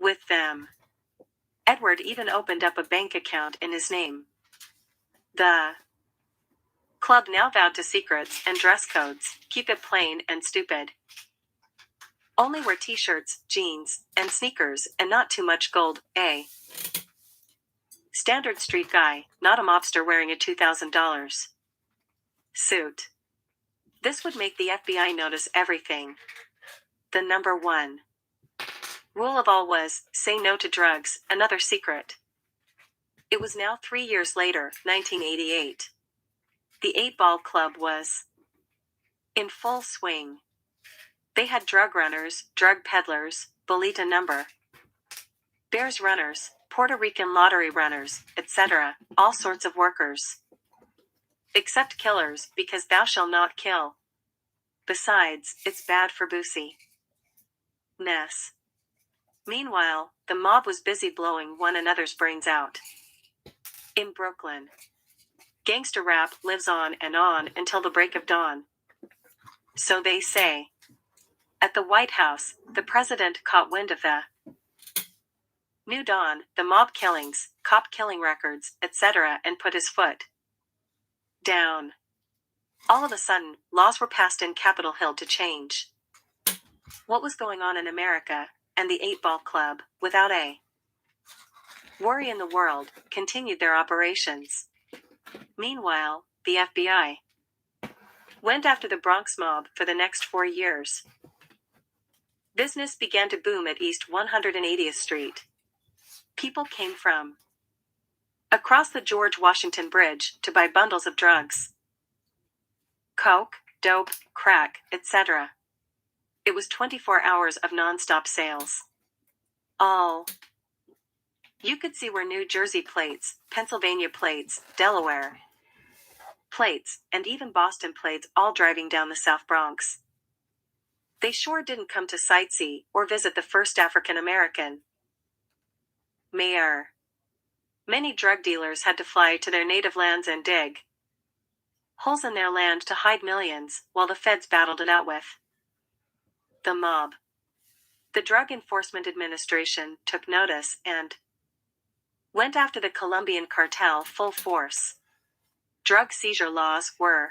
with them. Edward even opened up a bank account in his name. The club now vowed to secrets and dress codes, keep it plain and stupid. Only wear t-shirts, jeans, and sneakers, and not too much gold, Standard street guy, not a mobster wearing a $2,000 suit. This would make the FBI notice everything. The number 1 rule of all was, say no to drugs, another secret. It was now 3 years later, 1988. The 8-Ball Club was in full swing. They had drug runners, drug peddlers, bolita number, Bears runners, Puerto Rican lottery runners, etc., all sorts of workers. Except killers, because thou shalt not kill. Besides, it's bad for Boosie. Ness. Meanwhile, the mob was busy blowing one another's brains out. In Brooklyn, gangster rap lives on until the break of dawn. So they say. At the White House, the president caught wind of the new dawn, the mob killings, cop killing records, etc., and put his foot down. All of a sudden, laws were passed in Capitol Hill to change what was going on in America, and the 8-Ball Club, without a worry in the world, continued their operations. Meanwhile, the FBI went after the Bronx mob for the next 4 years. Business began to boom at East 180th Street. People came from across the George Washington Bridge to buy bundles of drugs. Coke, dope, crack, etc. It was 24 hours of non-stop sales. All you could see were New Jersey plates, Pennsylvania plates, Delaware plates, and even Boston plates, all driving down the South Bronx. They sure didn't come to sightsee or visit the first African American mayor. Many drug dealers had to fly to their native lands and dig holes in their land to hide millions, while the feds battled it out with the mob. The Drug Enforcement Administration took notice and went after the Colombian cartel full force. Drug seizure laws were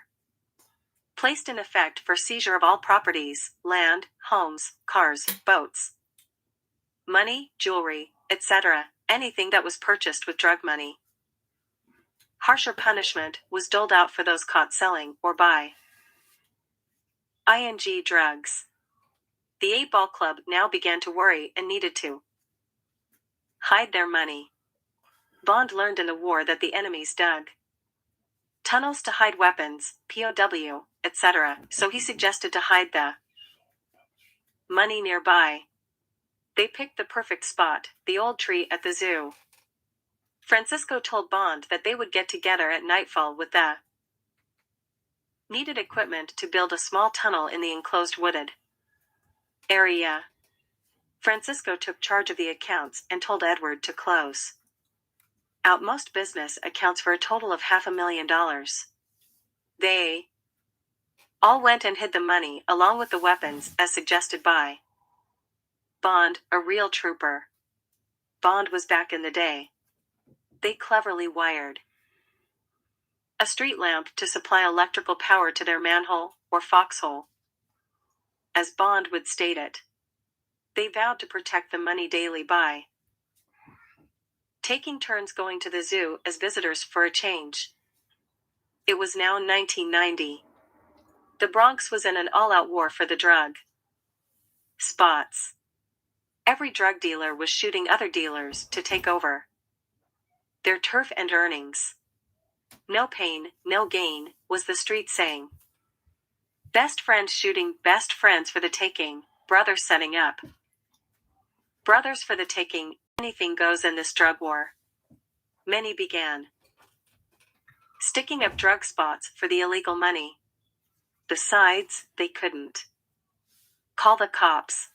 placed in effect for seizure of all properties, land, homes, cars, boats, money, jewelry, etc., anything that was purchased with drug money. Harsher punishment was doled out for those caught selling or buying drugs. The 8-Ball Club now began to worry and needed to hide their money. Bond learned in the war that the enemies dug tunnels to hide weapons, POW, etc., so he suggested to hide the money nearby. They picked the perfect spot, the old tree at the zoo. Francisco told Bond that they would get together at nightfall with the needed equipment to build a small tunnel in the enclosed wooded area. Francisco took charge of the accounts and told Edward to close out most business accounts for a total of $500,000. They all went and hid the money along with the weapons as suggested by Bond, a real trooper. Bond was back in the day. They cleverly wired a street lamp to supply electrical power to their manhole or foxhole. As Bond would state it, they vowed to protect the money daily by taking turns going to the zoo as visitors for a change. It was now 1990. The Bronx was in an all-out war for the drug spots. Every drug dealer was shooting other dealers to take over their turf and earnings. No pain, no gain, was the street saying. Best friends shooting best friends for the taking, brothers setting up brothers for the taking. Anything goes in this drug war. Many began sticking up drug spots for the illegal money. Besides, they couldn't call the cops.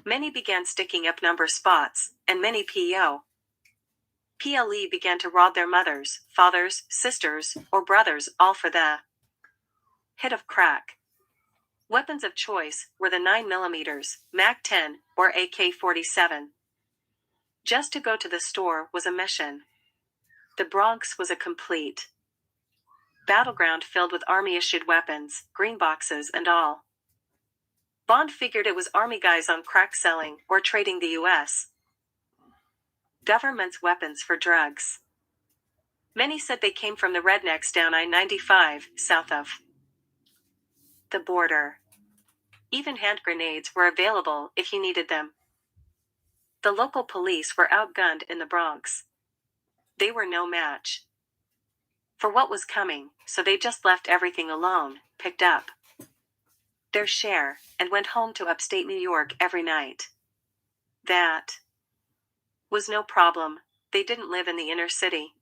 Many began sticking up number spots, and many PLE began to rob their mothers, fathers, sisters, or brothers, all for the hit of crack. Weapons of choice were the 9mm, Mac 10, or AK-47. Just to go to the store was a mission. The Bronx was a complete battleground filled with Army-issued weapons, green boxes and all. Bond figured it was Army guys on crack selling or trading the U.S. government's weapons for drugs. Many said they came from the rednecks down I-95, south of the border. Even hand grenades were available if you needed them. The local police were outgunned in the Bronx. They were no match for what was coming, so they just left everything alone, picked up their share, and went home to upstate New York every night. That was no problem. They didn't live in the inner city.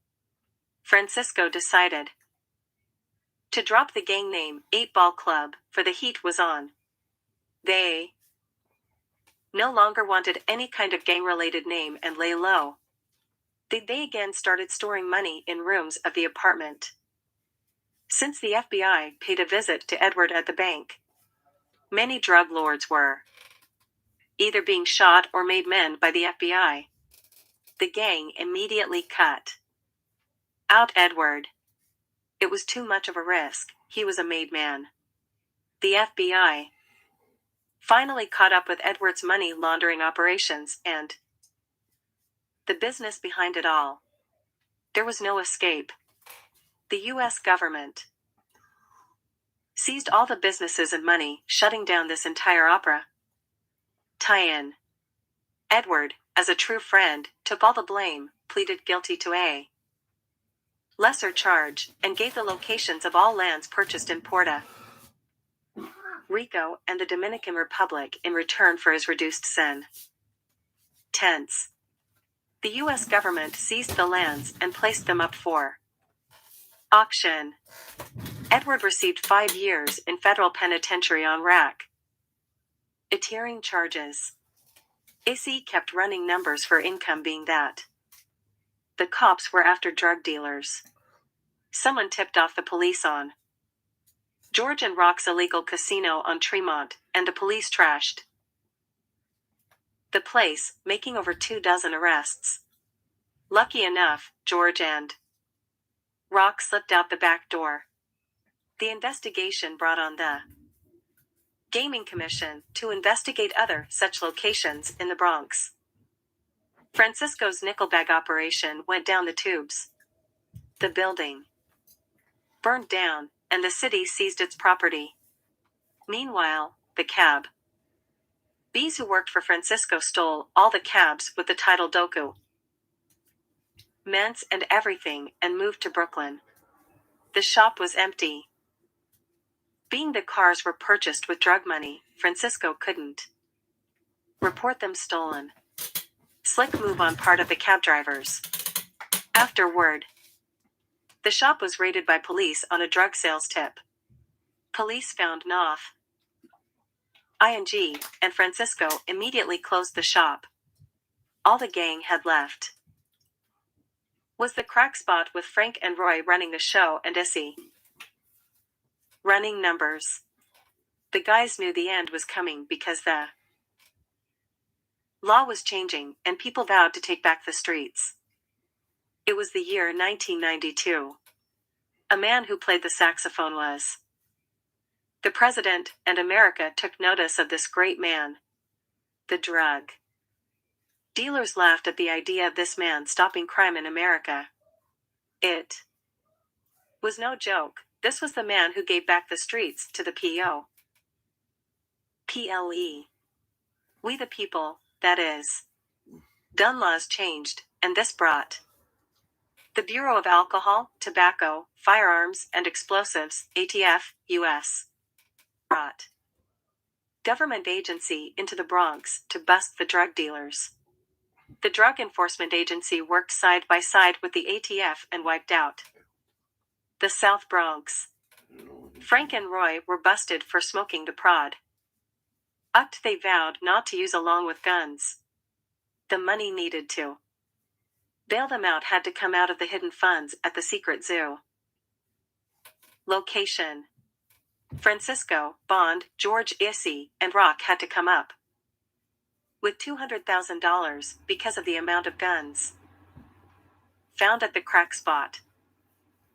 Francisco decided to drop the gang name 8-Ball Club, for the heat was on. They no longer wanted any kind of gang-related name and lay low. They again started storing money in rooms of the apartment. Since the FBI paid a visit to Edward at the bank, many drug lords were either being shot or made men by the FBI. The gang immediately cut out Edward. It was too much of a risk. He was a made man. The FBI finally caught up with Edward's money laundering operations and the business behind it all. There was no escape. The U.S. government seized all the businesses and money, shutting down this entire opera tie-in. Edward, as a true friend, took all the blame, pleaded guilty to a lesser charge, and gave the locations of all lands purchased in Puerto Rico and the Dominican Republic in return for his reduced sentence. The U.S. government seized the lands and placed them up for auction. Edward received 5 years in federal penitentiary on racketeering charges. S.T.O.M.P kept running numbers for income, being that the cops were after drug dealers. Someone tipped off the police on George and Rock's illegal casino on Tremont, and the police trashed the place, making over 24 arrests. Lucky enough, George and Rock slipped out the back door. The investigation brought on the Gaming Commission to investigate other such locations in the Bronx. Francisco's nickel bag operation went down the tubes. The building burned down, and the city seized its property. Meanwhile, the cabs who worked for Francisco stole all the cabs with the title Doku Ments and everything and moved to Brooklyn. The shop was empty. Being the cars were purchased with drug money, Francisco couldn't report them stolen. Slick move on part of the cab drivers. Afterward, the shop was raided by police on a drug sales tip. Police found N.Y.P.D, and Francisco immediately closed the shop. All the gang had left was the crack spot with Frank and Roy running the show and S.E. running numbers. The guys knew the end was coming because the law was changing and people vowed to take back the streets. It was the year 1992. A man who played the saxophone was the president, and America took notice of this great man. The drug dealers laughed at the idea of this man stopping crime in America. It was no joke. This was the man who gave back the streets to the PLE. We the people, that is. Gun laws changed, and this brought the Bureau of Alcohol, Tobacco, Firearms, and Explosives, ATF, U.S. brought government agency into the Bronx to bust the drug dealers. The Drug Enforcement Agency worked side by side with the ATF and wiped out the South Bronx. Frank and Roy were busted for smoking the prod. They vowed not to use along with guns. The money needed to bail them out had to come out of the hidden funds at the secret zoo. Location: Francisco, Bond, George, S.E., and Rock had to come up with $200,000 because of the amount of guns found at the crack spot.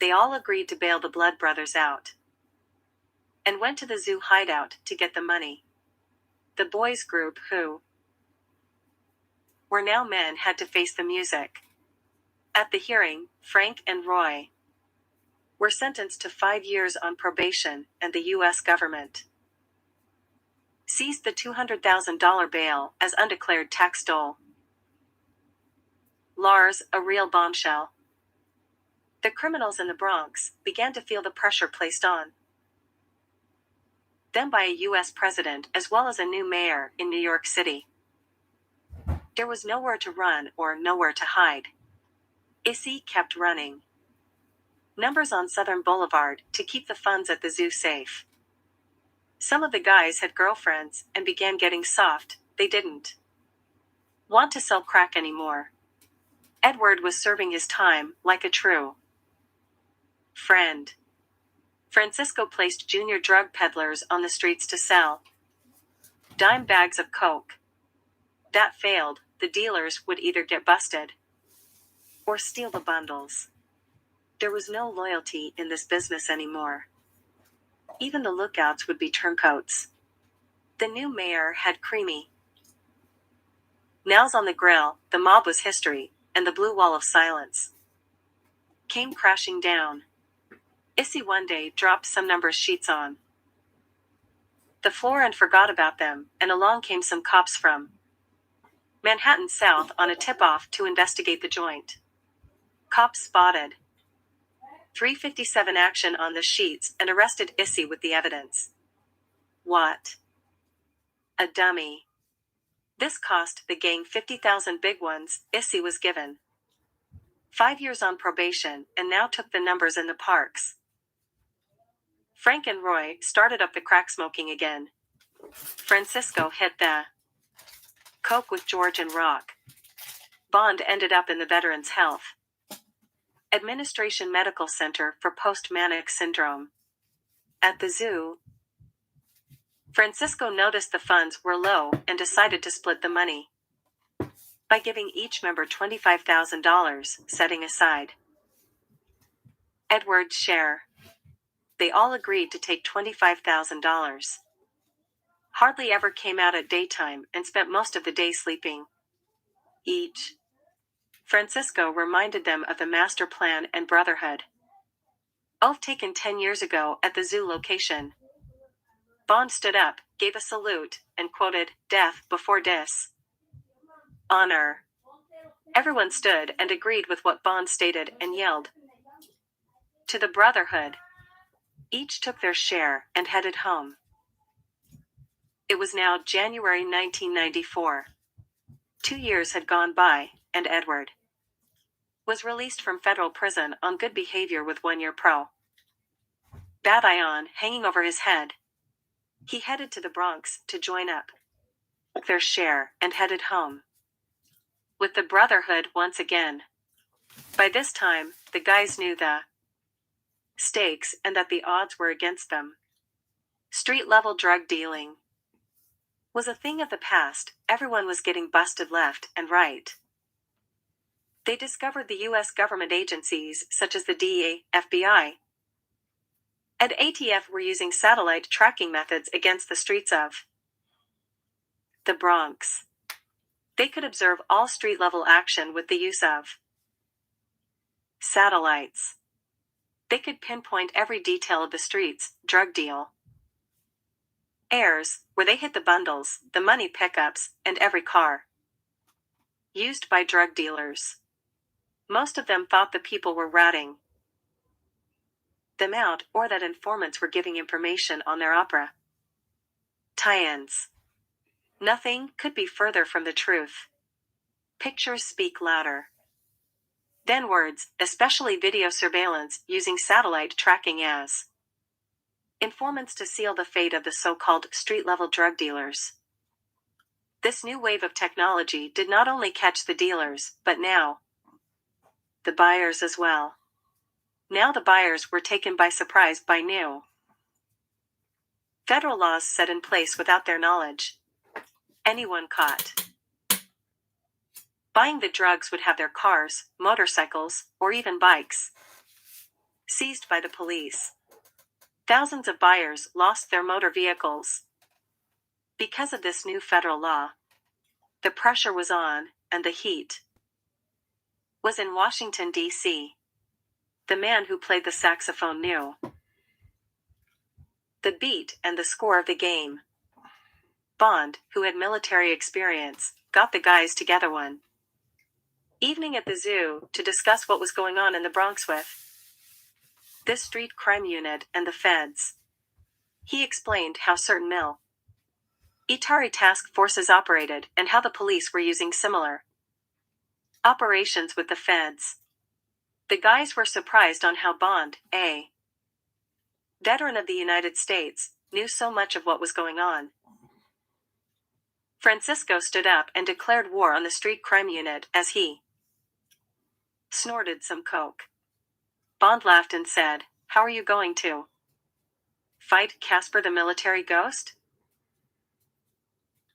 They all agreed to bail the Blood brothers out and went to the zoo hideout to get the money. The boys group, who were now men, had to face the music. At the hearing, Frank and Roy were sentenced to 5 years on probation, and the U.S. government seized the $200,000 bail as undeclared tax dole. Lars, a real bombshell. The criminals in the Bronx began to feel the pressure placed on them by a U.S. president as well as a new mayor in New York City. There was nowhere to run or nowhere to hide. S.T.O.M.P kept running numbers on Southern Boulevard to keep the funds at the zoo safe. Some of the guys had girlfriends and began getting soft. They didn't want to sell crack anymore. Edward was serving his time like a true friend. Francisco placed junior drug peddlers on the streets to sell dime bags of coke. That failed, the dealers would either get busted or steal the bundles. There was no loyalty in this business anymore. Even the lookouts would be turncoats. The new mayor had creamy nails on the grill. The mob was history, and the blue wall of silence came crashing down. S.T.O.M.P one day dropped some number sheets on the floor and forgot about them, and along came some cops from Manhattan South on a tip-off to investigate the joint. Cops spotted 357 action on the sheets and arrested S.T.O.M.P with the evidence. What a dummy. This cost the gang 50,000 big ones. S.T.O.M.P was given 5 years on probation and now took the numbers in the parks. Frank and Roy started up the crack smoking again. Francisco hit the coke with George and Rock. Bond ended up in the Veterans Health Administration Medical Center for Post-Manic Syndrome. At the zoo, Francisco noticed the funds were low and decided to split the money by giving each member $25,000, setting aside Edward's share. They all agreed to take $25,000. Hardly ever came out at daytime and spent most of the day sleeping. Each. Francisco reminded them of the master plan and brotherhood oath taken 10 years ago at the zoo location. Bond stood up, gave a salute, and quoted, "Death before dis. Honor." Everyone stood and agreed with what Bond stated and yelled, "To the brotherhood." Each took their share and headed home. It was now January 1994. 2 years had gone by, and Edward was released from federal prison on good behavior with 1 year pro baton hanging over his head. He headed to the Bronx to join up their share and headed home with the brotherhood once again. By this time, the guys knew the stakes and that the odds were against them. Street-level drug dealing was a thing of the past. Everyone was getting busted left and right. They discovered the U.S. government agencies, such as the DEA, F.B.I, and ATF were using satellite tracking methods against the streets of the Bronx. They could observe all street-level action with the use of satellites. They could pinpoint every detail of the streets, drug deal, airs, where they hit the bundles, the money pickups, and every car used by drug dealers. Most of them thought the people were ratting them out or that informants were giving information on their opera tie-ins. Nothing could be further from the truth. Pictures speak louder than words, especially video surveillance using satellite tracking as informants to seal the fate of the so-called street-level drug dealers. This new wave of technology did not only catch the dealers, but now the buyers as well. Now the buyers were taken by surprise by new federal laws set in place without their knowledge. Anyone caught Buying the drugs would have their cars, motorcycles, or even bikes seized by the police. Thousands of buyers lost their motor vehicles. Because of this new federal law, the pressure was on, and the heat was in Washington, D.C. The man who played the saxophone knew the beat and the score of the game. Bond, who had military experience, got the guys together one evening at the zoo to discuss what was going on in the Bronx with this street crime unit and the feds. He explained how certain military task forces operated and how the police were using similar operations with the feds. The guys were surprised on how Bond, a veteran of the United States, knew so much of what was going on. Francisco stood up and declared war on the street crime unit as he snorted some coke. Bond laughed and said, "How are you going to fight Casper the military ghost?"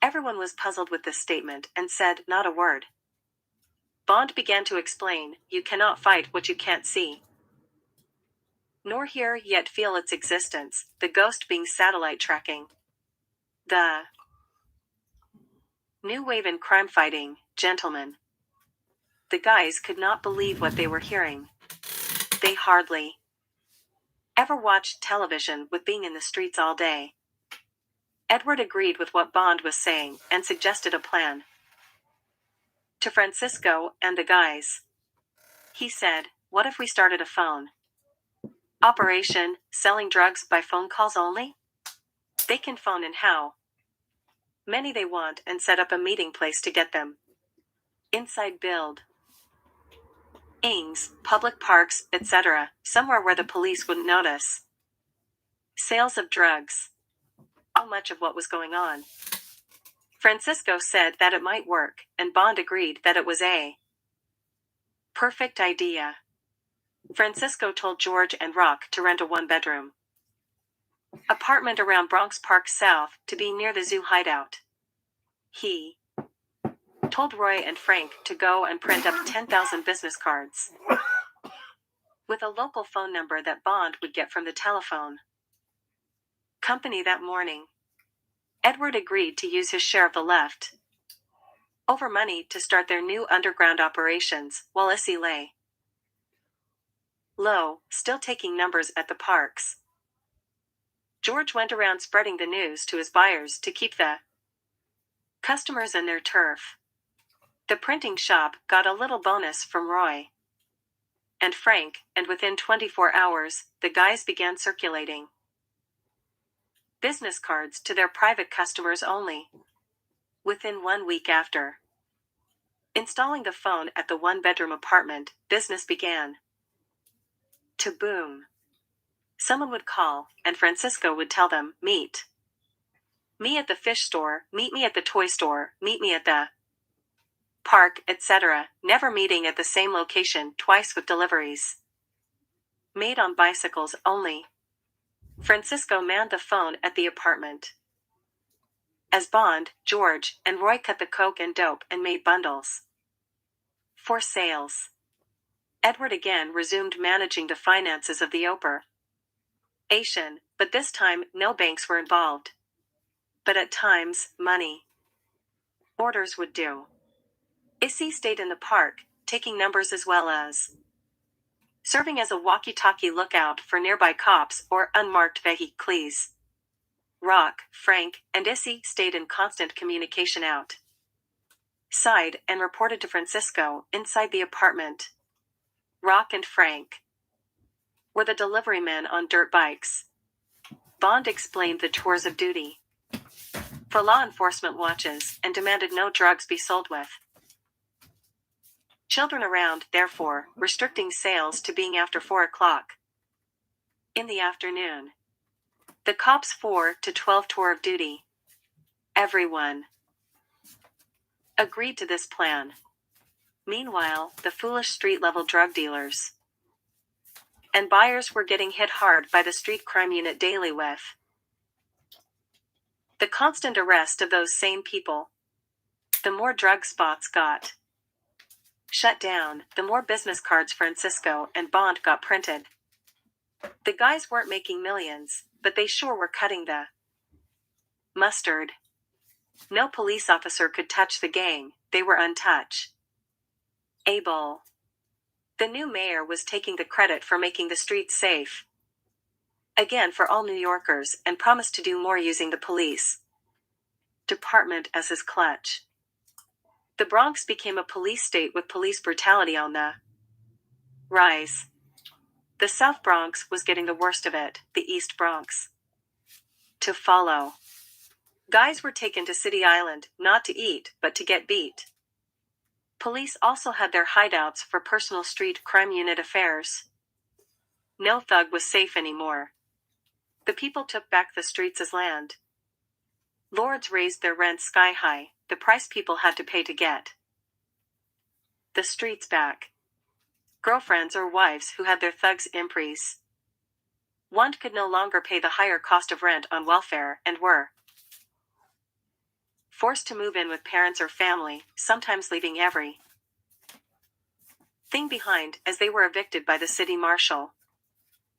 Everyone was puzzled with this statement and said not a word. Bond began to explain, "You cannot fight what you can't see, nor hear yet feel its existence, the ghost being satellite tracking. The new wave in crime fighting, gentlemen." The guys could not believe what they were hearing. They hardly ever watched television with being in the streets all day. Edward agreed with what Bond was saying and suggested a plan to Francisco and the guys. He said, "What if we started a phone operation, selling drugs by phone calls only? They can phone in how many they want and set up a meeting place to get them inside buildings, public parks, etc., somewhere where the police wouldn't notice sales of drugs." So much of what was going on. Francisco said that it might work, and Bond agreed that it was a perfect idea. Francisco told George and Rock to rent a one-bedroom apartment around Bronx Park South to be near the zoo hideout. He told Roy and Frank to go and print up 10,000 business cards with a local phone number that Bond would get from the telephone company that morning. Edward agreed to use his share of the left over money to start their new underground operations, while Issy lay low, still taking numbers at the parks. George went around spreading the news to his buyers to keep the customers in their turf. The printing shop got a little bonus from Roy and Frank, and within 24 hours, the guys began circulating business cards to their private customers only. Within 1 week after installing the phone at the one-bedroom apartment, business began to boom. Someone would call, and Francisco would tell them, "Meet me at the fish store, meet me at the toy store, meet me at the park, etc., never meeting at the same location twice with deliveries made on bicycles only." Francisco manned the phone at the apartment as Bond, George, and Roy cut the coke and dope and made bundles for sales. Edward again resumed managing the finances of the operation, but this time no banks were involved. But at times, money orders would do. Issy stayed in the park, taking numbers as well as serving as a walkie-talkie lookout for nearby cops or unmarked vehicles. Rock, Frank, and Issy stayed in constant communication outside and reported to Francisco inside the apartment. Rock and Frank were the delivery men on dirt bikes. Bond explained the tours of duty for law enforcement watches and demanded no drugs be sold with children around, therefore, restricting sales to being after 4 o'clock in the afternoon. The cops' 4 to 12 tour of duty. Everyone agreed to this plan. Meanwhile, the foolish street-level drug dealers and buyers were getting hit hard by the street crime unit daily with the constant arrest of those same people. The more drug spots got shut down, the more business cards Francisco and Bond got printed. The guys weren't making millions, but they sure were cutting the mustard. No police officer could touch the gang, they were untouched. Able. The new mayor was taking the credit for making the streets safe again for all New Yorkers and promised to do more using the police department as his clutch. The Bronx became a police state with police brutality on the rise. The South Bronx was getting the worst of it, the East Bronx to follow. Guys were taken to City Island, not to eat, but to get beat. Police also had their hideouts for personal street crime unit affairs. No thug was safe anymore. The people took back the streets as land. Lords raised their rents sky high, the price people had to pay to get the streets back. Girlfriends or wives who had their thugs imprees. One could no longer pay the higher cost of rent on welfare and were forced to move in with parents or family, sometimes leaving every thing behind as they were evicted by the city marshal.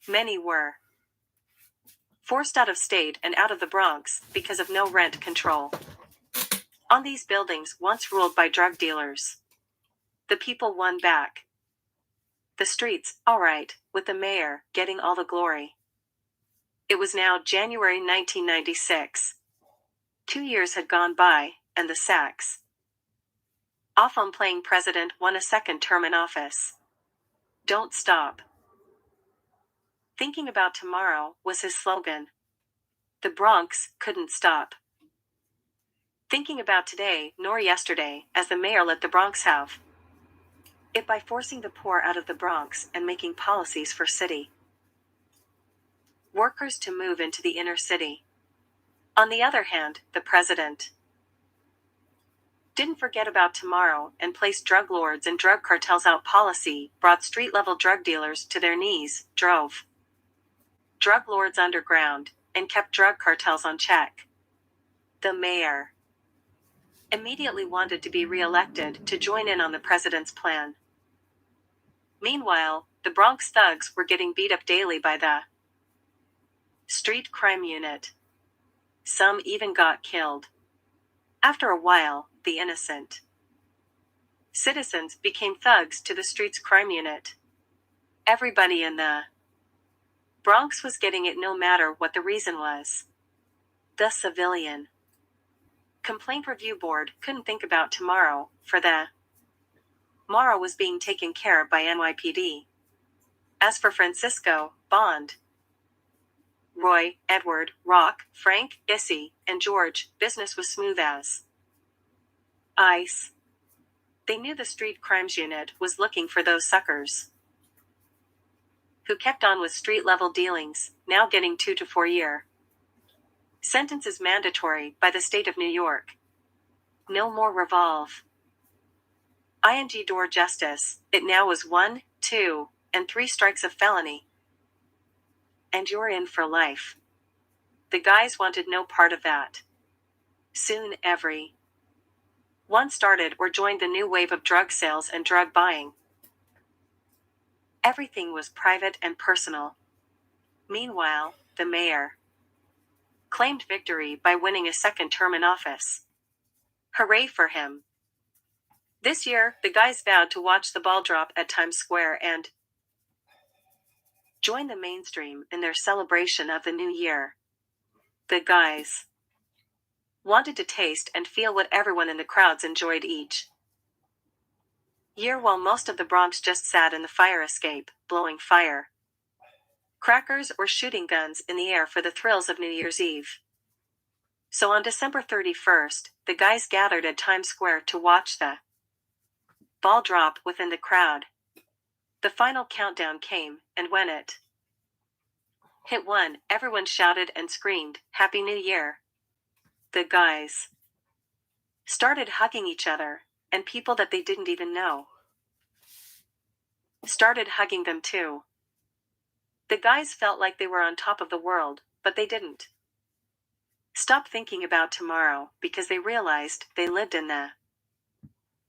Many were forced out of state and out of the Bronx because of no rent control on these buildings once ruled by drug dealers. The people won back the streets, all right, with the mayor getting all the glory. It was now January 1996. 2 years had gone by, and the sacks off on playing president won a second term in office. Don't stop thinking about tomorrow was his slogan. The Bronx couldn't stop thinking about today nor yesterday, as the mayor let the Bronx have it by forcing the poor out of the Bronx and making policies for city workers to move into the inner city. On the other hand, the president didn't forget about tomorrow and placed drug lords and drug cartels out policy, brought street-level drug dealers to their knees, drove drug lords underground, and kept drug cartels on check. The mayor immediately wanted to be re-elected to join in on the president's plan. Meanwhile, the Bronx thugs were getting beat up daily by the street crime unit. Some even got killed. After a while, the innocent citizens became thugs to the street's crime unit. Everybody in the Bronx was getting it no matter what the reason was. The Civilian Complaint Review Board couldn't think about tomorrow, for the morrow was being taken care of by N.Y.P.D. As for Francisco, Bond, Roy, Edward, Rock, Frank, Issy, and George, business was smooth as ice. They knew the street crimes unit was looking for those suckers who kept on with street-level dealings, now getting 2 to 4 year sentences mandatory by the state of New York. No more revolve. ing door justice, it now was 1, 2, and 3 strikes of felony. And you're in for life. The guys wanted no part of that. Soon every one started or joined the new wave of drug sales and drug buying. Everything was private and personal. Meanwhile, the mayor claimed victory by winning a second term in office. Hooray for him. This year, the guys vowed to watch the ball drop at Times Square and join the mainstream in their celebration of the new year. The guys wanted to taste and feel what everyone in the crowds enjoyed each year, while most of the Bronx just sat in the fire escape, blowing fire crackers or shooting guns in the air for the thrills of New Year's Eve. So on December 31st, the guys gathered at Times Square to watch the ball drop within the crowd. The final countdown came, and when it hit 1, everyone shouted and screamed, "Happy New Year!" The guys started hugging each other, and people that they didn't even know started hugging them too. The guys felt like they were on top of the world, but they didn't stop thinking about tomorrow because they realized they lived in the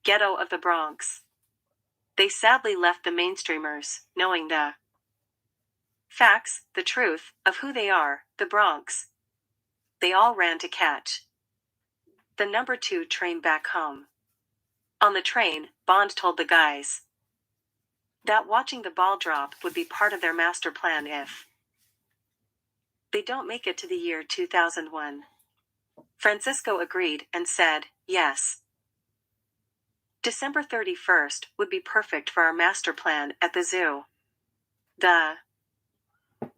ghetto of the Bronx. They sadly left the mainstreamers, knowing the facts, the truth, of who they are, the Bronx. They all ran to catch the number 2 train back home. On the train, Bond told the guys that watching the ball drop would be part of their master plan if they don't make it to the year 2001. Francisco agreed and said, yes. December 31st would be perfect for our master plan at the zoo.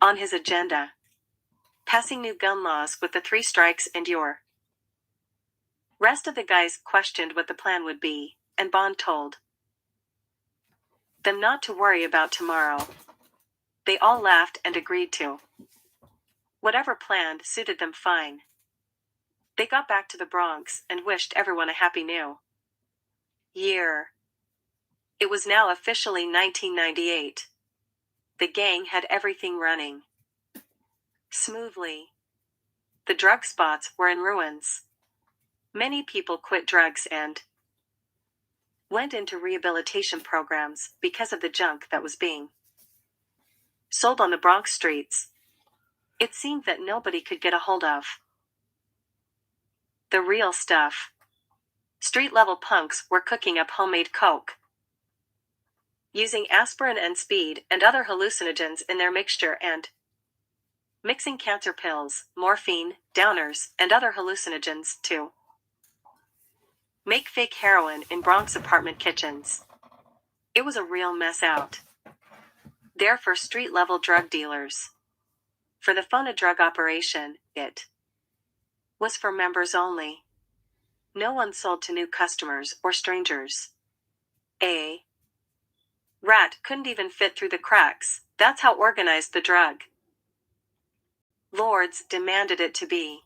On his agenda, passing new gun laws with the 3 strikes and your rest of the guys questioned what the plan would be, and Bond told them not to worry about tomorrow. They all laughed and agreed to whatever plan suited them fine. They got back to the Bronx and wished everyone a happy new year. It was now officially 1998. The gang had everything running smoothly. The drug spots were in ruins. Many people quit drugs and went into rehabilitation programs because of the junk that was being sold on the Bronx streets. It seemed that nobody could get a hold of the real stuff. Street-level punks were cooking up homemade coke, using aspirin and speed and other hallucinogens in their mixture and mixing cancer pills, morphine, downers, and other hallucinogens to make fake heroin in Bronx apartment kitchens. It was a real mess out there for street-level drug dealers. For the phone a drug operation, it was for members only. No one sold to new customers or strangers. A rat couldn't even fit through the cracks. That's how organized the drug lords demanded it to be.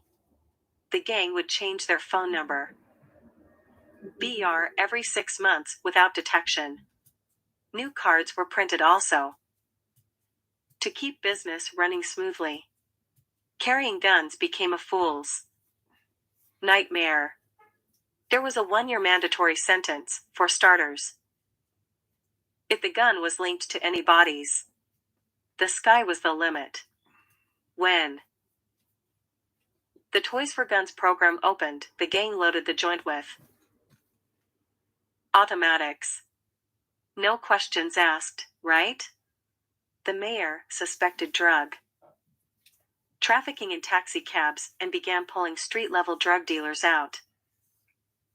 The gang would change their phone number BR every 6 months without detection. New cards were printed also to keep business running smoothly. Carrying guns became a fool's nightmare. There was a 1-year mandatory sentence, for starters. If the gun was linked to any bodies, the sky was the limit. When the Toys for Guns program opened, the gang loaded the joint with automatics. No questions asked, right? The mayor suspected drug trafficking in taxi cabs and began pulling street-level drug dealers out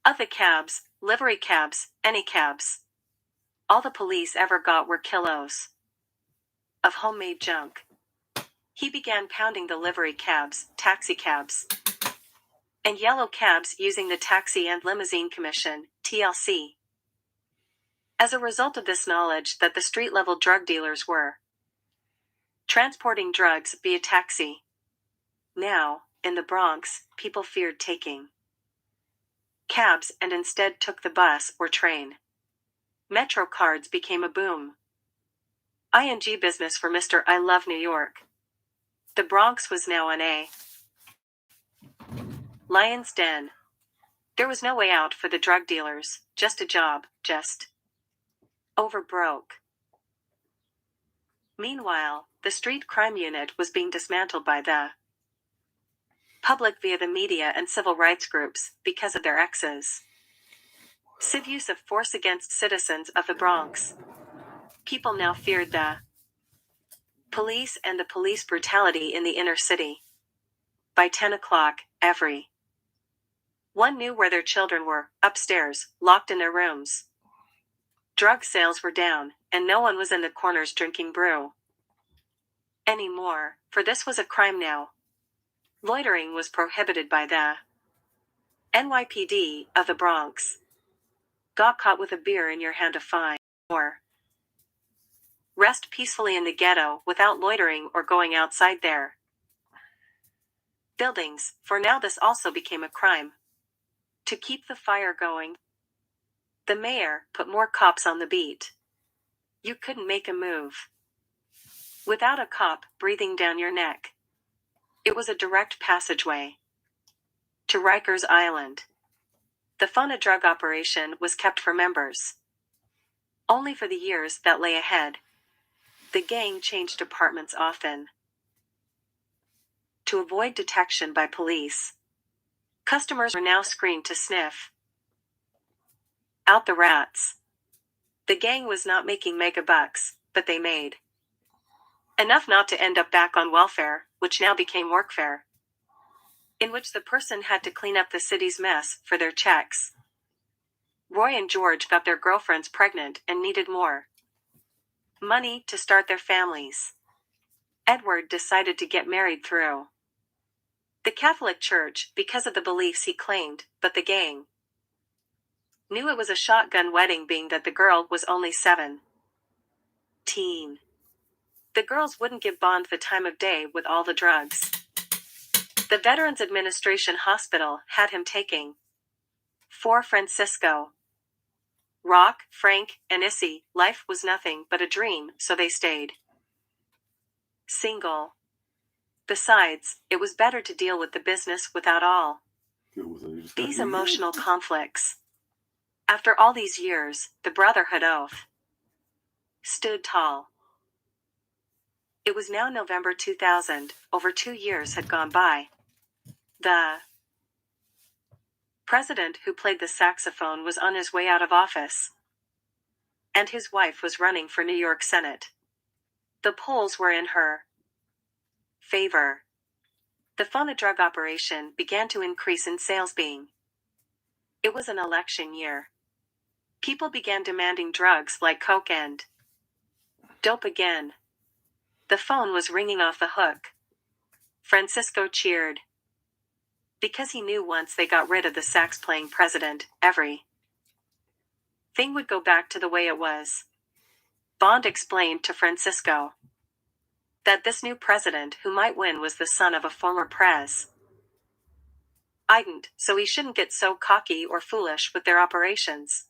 of the cabs, livery cabs, any cabs. All the police ever got were kilos of homemade junk. He began pounding the livery cabs, taxi cabs, and yellow cabs using the Taxi and Limousine Commission, TLC. As a result of this knowledge that the street-level drug dealers were transporting drugs via taxi. Now, in the Bronx, people feared taking cabs and instead took the bus or train. Metro cards became a boom. ING business for Mr. I Love New York. The Bronx was now on a lion's den. There was no way out for the drug dealers, just a job, just over broke. Meanwhile, the street crime unit was being dismantled by the public via the media and civil rights groups because of their excessive use of force against citizens of the Bronx. People now feared the police and the police brutality in the inner city. By 10 o'clock, everyone knew where their children were, upstairs, locked in their rooms. Drug sales were down, and no one was in the corners drinking brew anymore, for this was a crime now. Loitering was prohibited by the N.Y.P.D. of the Bronx. Got caught with a beer in your hand, a fine, or rest peacefully in the ghetto without loitering or going outside their buildings, for now this also became a crime. To keep the fire going, the mayor put more cops on the beat. You couldn't make a move without a cop breathing down your neck. It was a direct passageway to Rikers Island. The phone a drug operation was kept for members Only for the years that lay ahead. The gang changed departments often to avoid detection by police. Customers were now screened to sniff out the rats. The gang was not making mega bucks, but they made enough not to end up back on welfare, which now became workfare, in which the person had to clean up the city's mess for their checks. Roy and George got their girlfriends pregnant and needed more money to start their families. Edward decided to get married through the Catholic Church because of the beliefs he claimed, but the gang knew it was a shotgun wedding, being that the girl was only 17. The girls wouldn't give Bond the time of day with all the drugs the Veterans Administration hospital had him taking. For Francisco, Rock, Frank, and Issy, life was nothing but a dream, so they stayed single. Besides, it was better to deal with the business without all these emotional conflicts. After all these years, the Brotherhood oath stood tall. It was now November 2000, over 2 years had gone by. The president who played the saxophone was on his way out of office, and his wife was running for New York Senate. The polls were in her favor. The phone-a-drug operation began to increase in sales, being it was an election year. People began demanding drugs like coke and dope again. The phone was ringing off the hook. Francisco cheered, because he knew once they got rid of the sax-playing president, everything would go back to the way it was. Bond explained to Francisco that this new president who might win was the son of a former president, so he shouldn't get so cocky or foolish with their operations.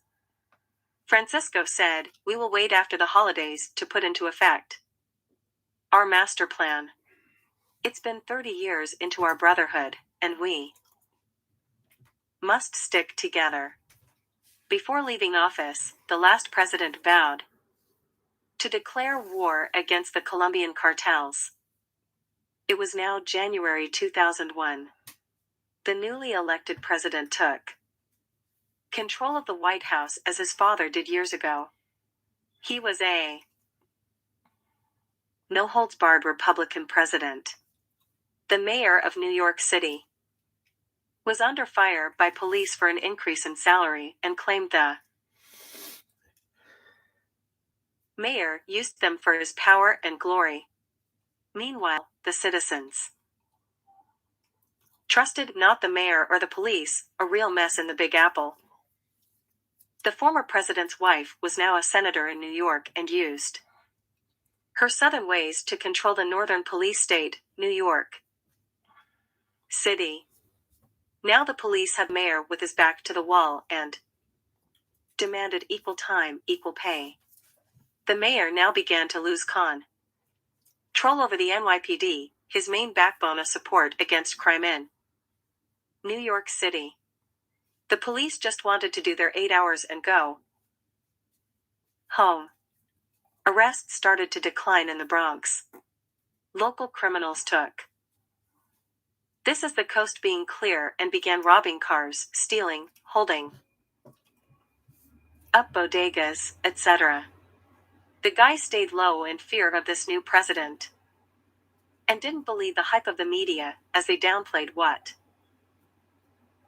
Francisco said, "We will wait after the holidays to put into effect our master plan. It's been 30 years into our brotherhood, and we must stick together." Before leaving office, the last president vowed to declare war against the Colombian cartels. It was now January 2001. The newly elected president took control of the White House as his father did years ago. He was a no-holds-barred Republican president. The mayor of New York City was under fire by police for an increase in salary and claimed the mayor used them for his power and glory. Meanwhile, the citizens trusted not the mayor or the police, a real mess in the Big Apple. The former president's wife was now a senator in New York and used her southern ways to control the northern police state, New York City. Now the police had mayor with his back to the wall and demanded equal time, equal pay. The mayor now began to lose control over the N.Y.P.D, his main backbone of support against crime in New York City. The police just wanted to do their 8 hours and go home. Arrests started to decline in the Bronx. Local criminals took this as the coast being clear and began robbing cars, stealing, holding up bodegas, etc. The guy stayed low in fear of this new president and didn't believe the hype of the media as they downplayed what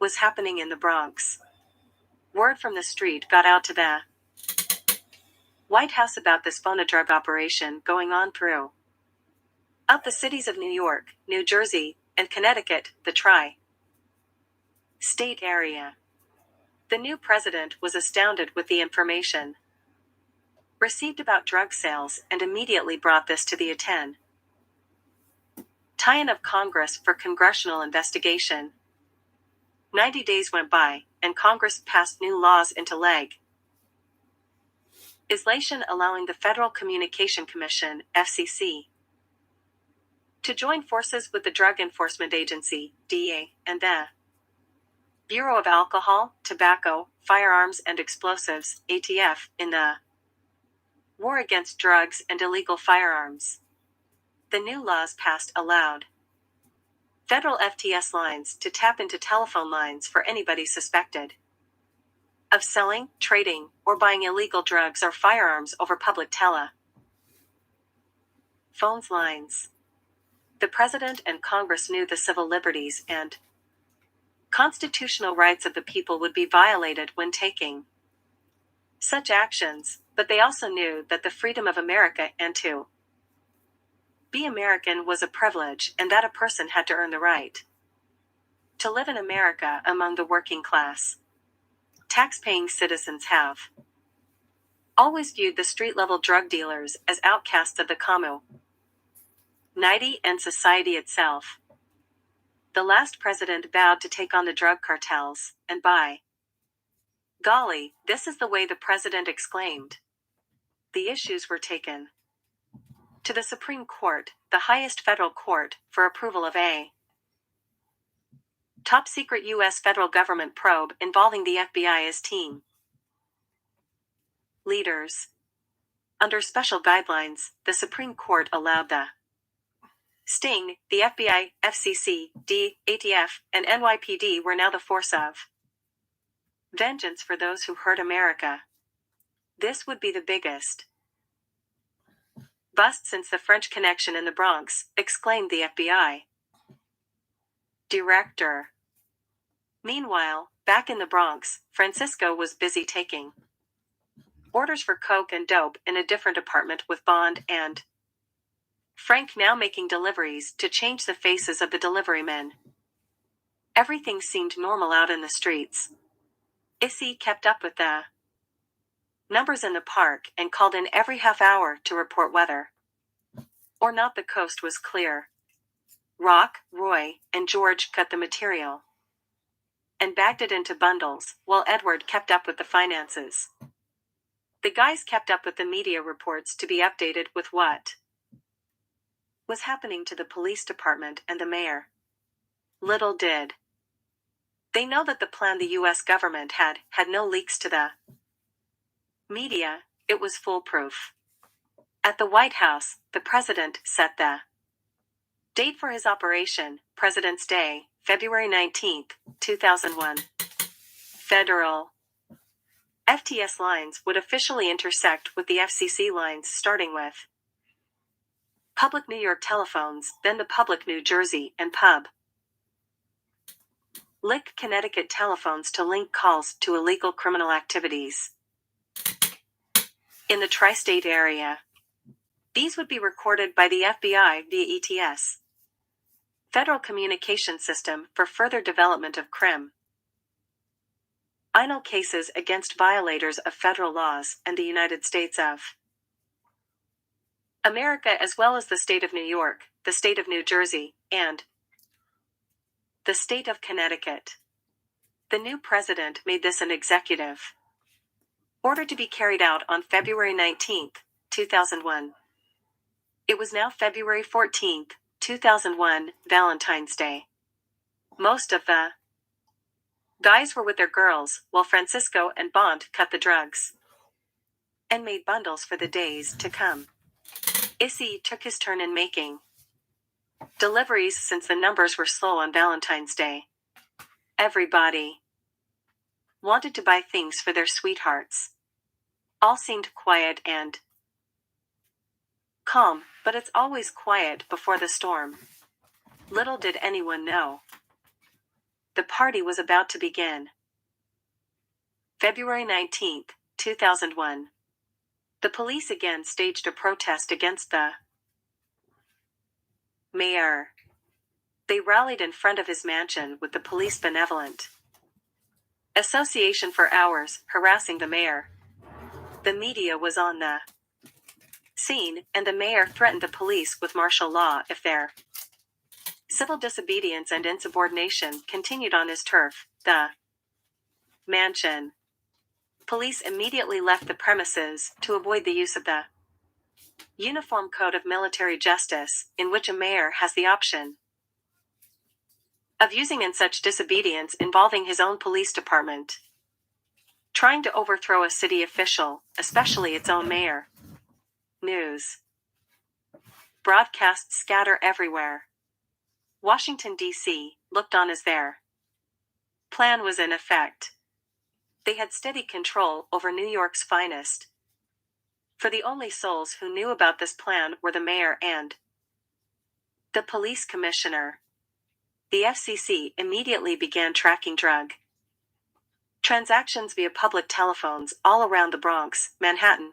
was happening in the Bronx. Word from the street got out to the White House about this phone-a-drug operation going on through out the cities of New York, New Jersey, and Connecticut, the tri-state area. The new president was astounded with the information received about drug sales and immediately brought this to the attention of Congress for congressional investigation. 90 days went by, and Congress passed new laws into legislation allowing the Federal Communication Commission, FCC, to join forces with the Drug Enforcement Agency, DEA, and the Bureau of Alcohol, Tobacco, Firearms and Explosives, ATF, in the War against drugs and illegal firearms. The new laws passed allowed federal FTS lines to tap into telephone lines for anybody suspected of selling, trading, or buying illegal drugs or firearms over public phones lines. The President and Congress knew the civil liberties and constitutional rights of the people would be violated when taking such actions, but they also knew that the freedom of America and to be American was a privilege and that a person had to earn the right to live in America among the working class. Tax-paying citizens have always viewed the street-level drug dealers as outcasts of the community and society itself. The last president vowed to take on the drug cartels, and by golly, this is the way the president exclaimed. The issues were taken to the Supreme Court, the highest federal court, for approval of a top-secret U.S. federal government probe involving the FBI as team leaders. Under special guidelines, the Supreme Court allowed the Sting, the FBI, FCC, D, ATF, and N.Y.P.D were now the force of vengeance for those who hurt America. This would be the biggest bust since the French Connection in the Bronx, exclaimed the FBI director. Meanwhile, back in the Bronx, Francisco was busy taking orders for coke and dope in a different apartment with Bond and Frank now making deliveries to change the faces of the delivery men. Everything seemed normal out in the streets. Issy kept up with the numbers in the park and called in every half hour to report whether or not the coast was clear. Rock, Roy, and George cut the material and bagged it into bundles, while Edward kept up with the finances. The guys kept up with the media reports to be updated with what was happening to the police department and the mayor. Little did they know that the plan the U.S. government had no leaks to the media. It was foolproof. At the White House, the president set the date for his operation, President's Day, February 19, 2001. Federal FTS lines would officially intersect with the FCC lines starting with Public New York telephones, then the Public New Jersey and Pub. Lick Connecticut telephones to link calls to illegal criminal activities in the tri-state area. These would be recorded by the FBI via ETS, Federal Communication System, for further development of criminal cases against violators of federal laws and the United States of America, as well as the state of New York, the state of New Jersey, and the state of Connecticut. The new president made this an executive order to be carried out on February 19, 2001. It was now February 14, 2001, Valentine's Day. Most of the guys were with their girls, while Francisco and Bond cut the drugs and made bundles for the days to come. Issy took his turn in making deliveries since the numbers were slow on Valentine's Day. Everybody wanted to buy things for their sweethearts. All seemed quiet and calm, but it's always quiet before the storm. Little did anyone know the party was about to begin. February 19, 2001. The police again staged a protest against the mayor. They rallied in front of his mansion with the Police Benevolent Association for hours, harassing the mayor. The media was on the scene, and the mayor threatened the police with martial law if their civil disobedience and insubordination continued on his turf, the mansion. Police immediately left the premises to avoid the use of the Uniform Code of Military Justice, in which a mayor has the option of using in such disobedience involving his own police department. Trying to overthrow a city official, especially its own mayor, News. Broadcasts scatter everywhere. Washington, D.C., looked on as their plan was in effect. They had steady control over New York's finest. For the only souls who knew about this plan were the mayor and the police commissioner. The FCC immediately began tracking drug transactions via public telephones all around the Bronx, Manhattan,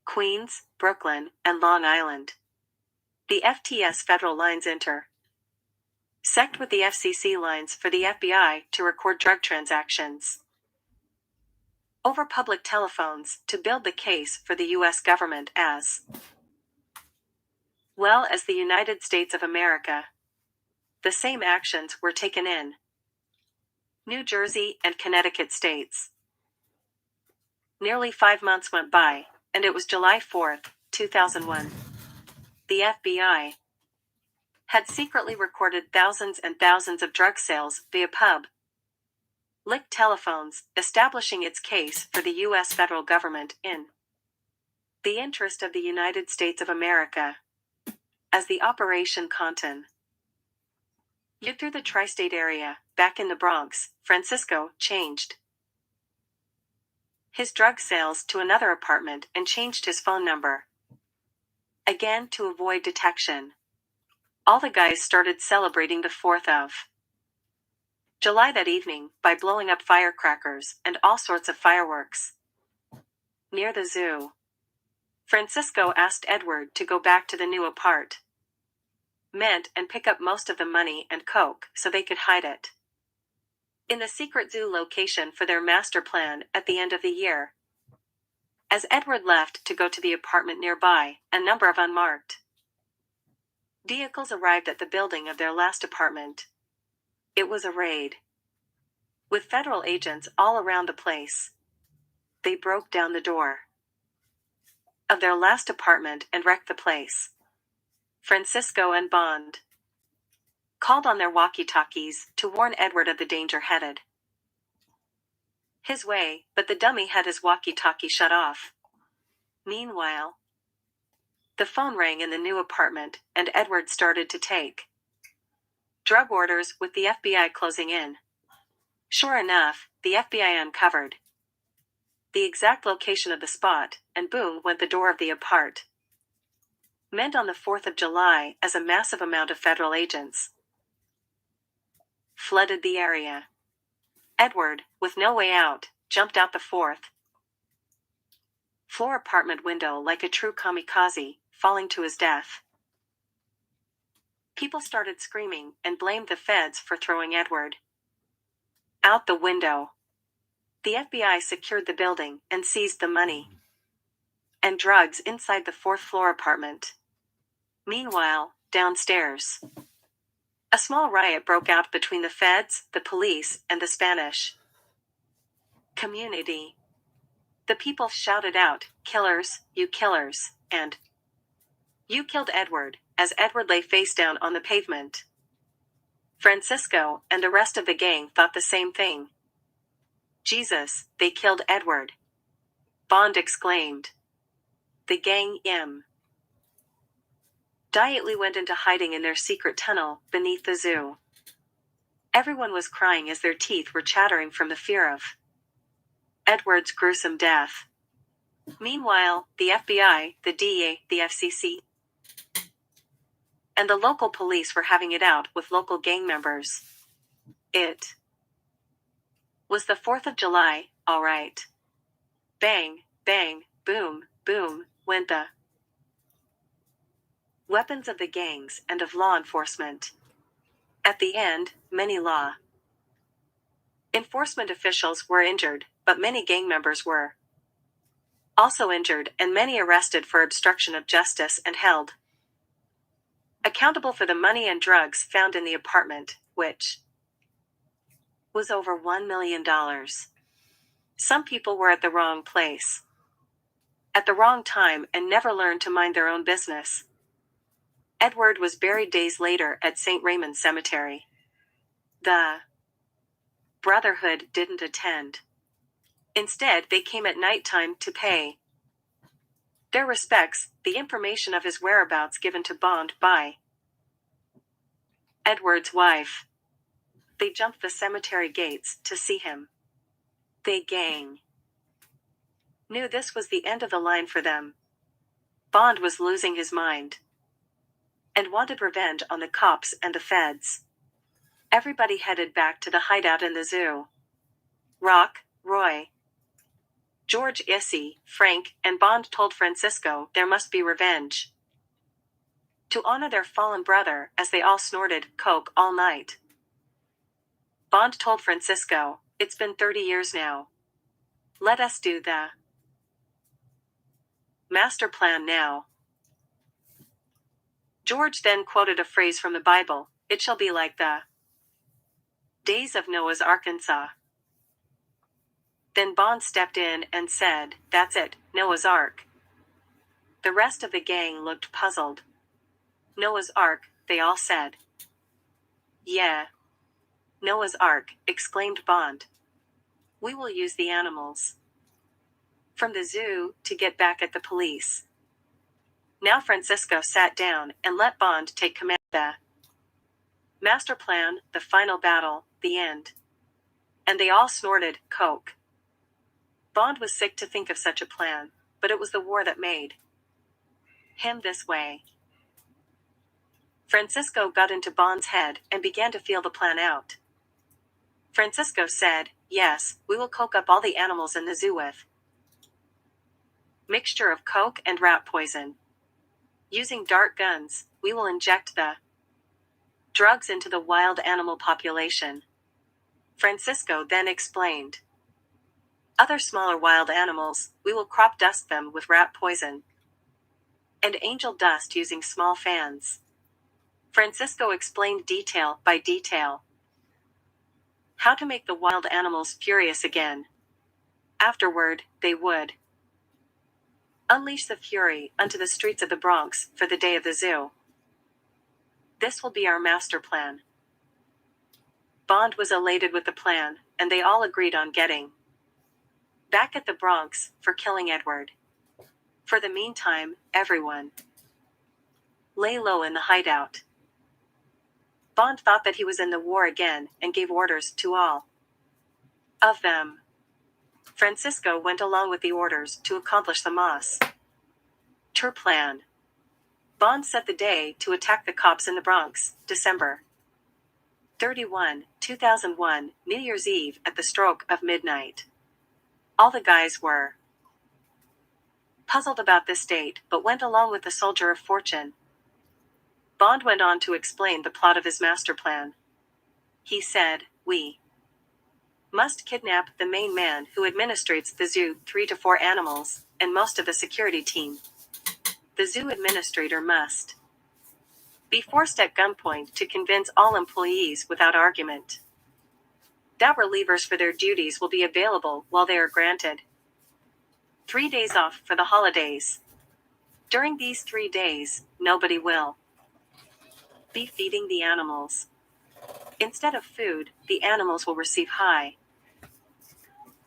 Queens, Brooklyn, and Long Island. The FTS federal lines intersect with the FCC lines for the FBI to record drug transactions over public telephones to build the case for the U.S. government as well as the United States of America. The same actions were taken in New Jersey and Connecticut states. Nearly 5 months went by, and it was July 4, 2001. The FBI had secretly recorded thousands and thousands of drug sales via public telephones, establishing its case for the U.S. federal government in the interest of the United States of America. As the operation continued through the tri-state area, back in the Bronx, Francisco changed his drug sales to another apartment and changed his phone number. Again, to avoid detection. All the guys started celebrating the 4th of July that evening by blowing up firecrackers and all sorts of fireworks. Near the zoo, Francisco asked Edward to go back to the new apartment and pick up most of the money and coke so they could hide it in the secret zoo location for their master plan at the end of the year. As Edward left to go to the apartment nearby, a number of unmarked vehicles arrived at the building of their last apartment. It was a raid, with federal agents all around the place. They broke down the door of their last apartment and wrecked the place. Francisco and Bond called on their walkie-talkies to warn Edward of the danger headed his way, but the dummy had his walkie-talkie shut off. Meanwhile, the phone rang in the new apartment, and Edward started to take drug orders with the FBI closing in. Sure enough, the FBI uncovered the exact location of the spot, and boom went the door of the apartment on the 4th of July as a massive amount of federal agents flooded the area. Edward, with no way out, jumped out the 4th floor apartment window like a true kamikaze, falling to his death. People started screaming and blamed the feds for throwing Edward out the window. The FBI secured the building and seized the money and drugs inside the 4th floor apartment. Meanwhile, downstairs, a small riot broke out between the feds, the police, and the Spanish community. The people shouted out, "Killers, you killers," and "You killed Edward," as Edward lay face down on the pavement. Francisco and the rest of the gang thought the same thing. "Jesus, they killed Edward," Bond exclaimed. The gang immediately went into hiding in their secret tunnel beneath the zoo. Everyone was crying as their teeth were chattering from the fear of Edward's gruesome death. Meanwhile, the FBI, the DEA, the FCC, and the local police were having it out with local gang members. It was the 4th of July, all right. Bang, bang, boom, boom, went the weapons of the gangs and of law enforcement. At the end, many law enforcement officials were injured, but many gang members were also injured and many arrested for obstruction of justice and held accountable for the money and drugs found in the apartment, which was over $1 million. Some people were at the wrong place at the wrong time and never learned to mind their own business. Edward was buried days later at St. Raymond's Cemetery. The Brotherhood didn't attend. Instead, they came at nighttime to pay Their respects, the information of his whereabouts given to Bond by Edward's wife. They jumped the cemetery gates to see him. They gang. Knew this was the end of the line for them. Bond was losing his mind and wanted revenge on the cops and the feds. Everybody headed back to the hideout in the zoo. Rock, Roy, George, Issy, Frank, and Bond told Francisco there must be revenge to honor their fallen brother as they all snorted coke all night. Bond told Francisco, "It's been 30 years now. Let us do the master plan now." George then quoted a phrase from the Bible, "It shall be like the days of Noah's Arkansas." Then Bond stepped in and said, "That's it, Noah's Ark." The rest of the gang looked puzzled. "Noah's Ark," they all said. "Yeah. Noah's Ark," exclaimed Bond. "We will use the animals from the zoo to get back at the police." Now Francisco sat down and let Bond take command of the master plan, the final battle, the end. And they all snorted coke. Bond was sick to think of such a plan, but it was the war that made him this way. Francisco got into Bond's head and began to feel the plan out. Francisco said, "Yes, we will coke up all the animals in the zoo with mixture of coke and rat poison. Using dart guns, we will inject the drugs into the wild animal population." Francisco then explained, "Other smaller wild animals, we will crop dust them with rat poison and angel dust using small fans." Francisco explained detail by detail how to make the wild animals furious again. Afterward, they would unleash the fury onto the streets of the Bronx for the day of the zoo. "This will be our master plan." Bond was elated with the plan, and they all agreed on getting back at the Bronx for killing Edward. For the meantime, everyone lay low in the hideout. Bond thought that he was in the war again and gave orders to all of them. Francisco went along with the orders to accomplish the master plan. Bond set the day to attack the cops in the Bronx, December 31, 2001, New Year's Eve at the stroke of midnight. All the guys were puzzled about this date but went along with the soldier of fortune. Bond went on to explain the plot of his master plan. He said, "We must kidnap the main man who administrates the zoo 3 to 4 animals, and most of the security team. The zoo administrator must be forced at gunpoint to convince all employees without argument that relievers for their duties will be available while they are granted 3 days off for the holidays. During these 3 days, nobody will be feeding the animals. Instead of food, the animals will receive high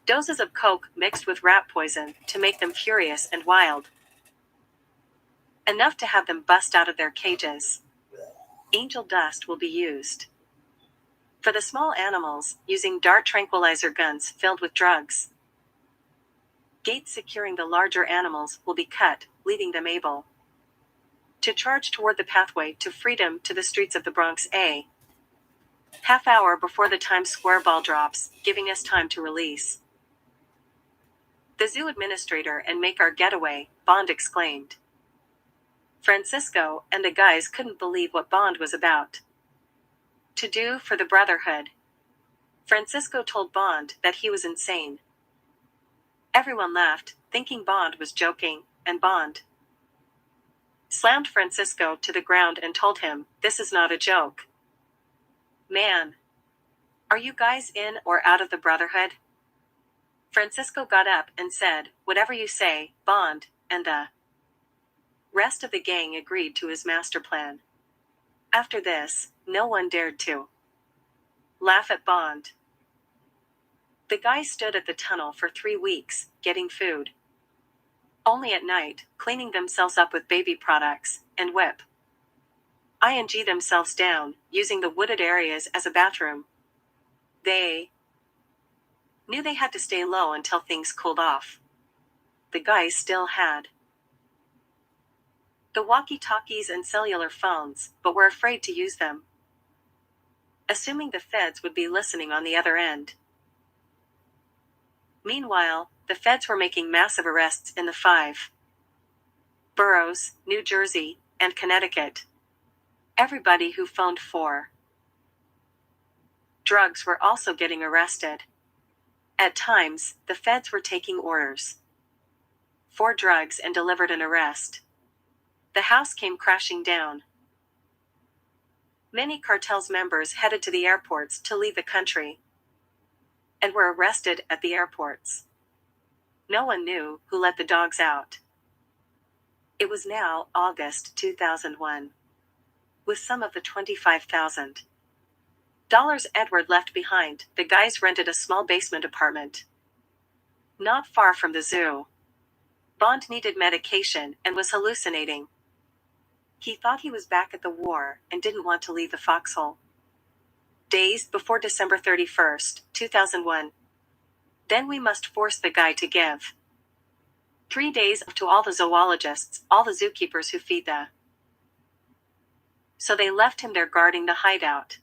doses of coke mixed with rat poison to make them furious and wild, enough to have them bust out of their cages. Angel dust will be used for the small animals, using dart tranquilizer guns filled with drugs. Gates securing the larger animals will be cut, leaving them able to charge toward the pathway to freedom to the streets of the Bronx a half hour before the Times Square ball drops, giving us time to release the zoo administrator and make our getaway," Bond exclaimed. Francisco and the guys couldn't believe what Bond was about to do for the Brotherhood. Francisco told Bond that he was insane. Everyone laughed, thinking Bond was joking, and Bond slammed Francisco to the ground and told him, "This is not a joke. Man, are you guys in or out of the Brotherhood?" Francisco got up and said, "Whatever you say, Bond," and the rest of the gang agreed to his master plan. After this, no one dared to laugh at Bond. The guy stood at the tunnel for 3 weeks, getting food only at night, cleaning themselves up with baby products, and N.Y.P.D themselves down, using the wooded areas as a bathroom. They knew they had to stay low until things cooled off. The guys still had the walkie-talkies and cellular phones, but were afraid to use them, assuming the feds would be listening on the other end. Meanwhile, the feds were making massive arrests in the 5 boroughs, New Jersey, and Connecticut. Everybody who phoned for drugs were also getting arrested. At times, the feds were taking orders for drugs and delivered an arrest. The house came crashing down. Many cartel's members headed to the airports to leave the country and were arrested at the airports. No one knew who let the dogs out. It was now August 2001. With some of the $25,000 Edward left behind, the guys rented a small basement apartment not far from the zoo. Bond needed medication and was hallucinating. He thought he was back at the war and didn't want to leave the foxhole. Days before December 31st, 2001. Then we must force the guy to give 3 days to all the zoologists, all the zookeepers who feed the. So they left him there guarding the hideout.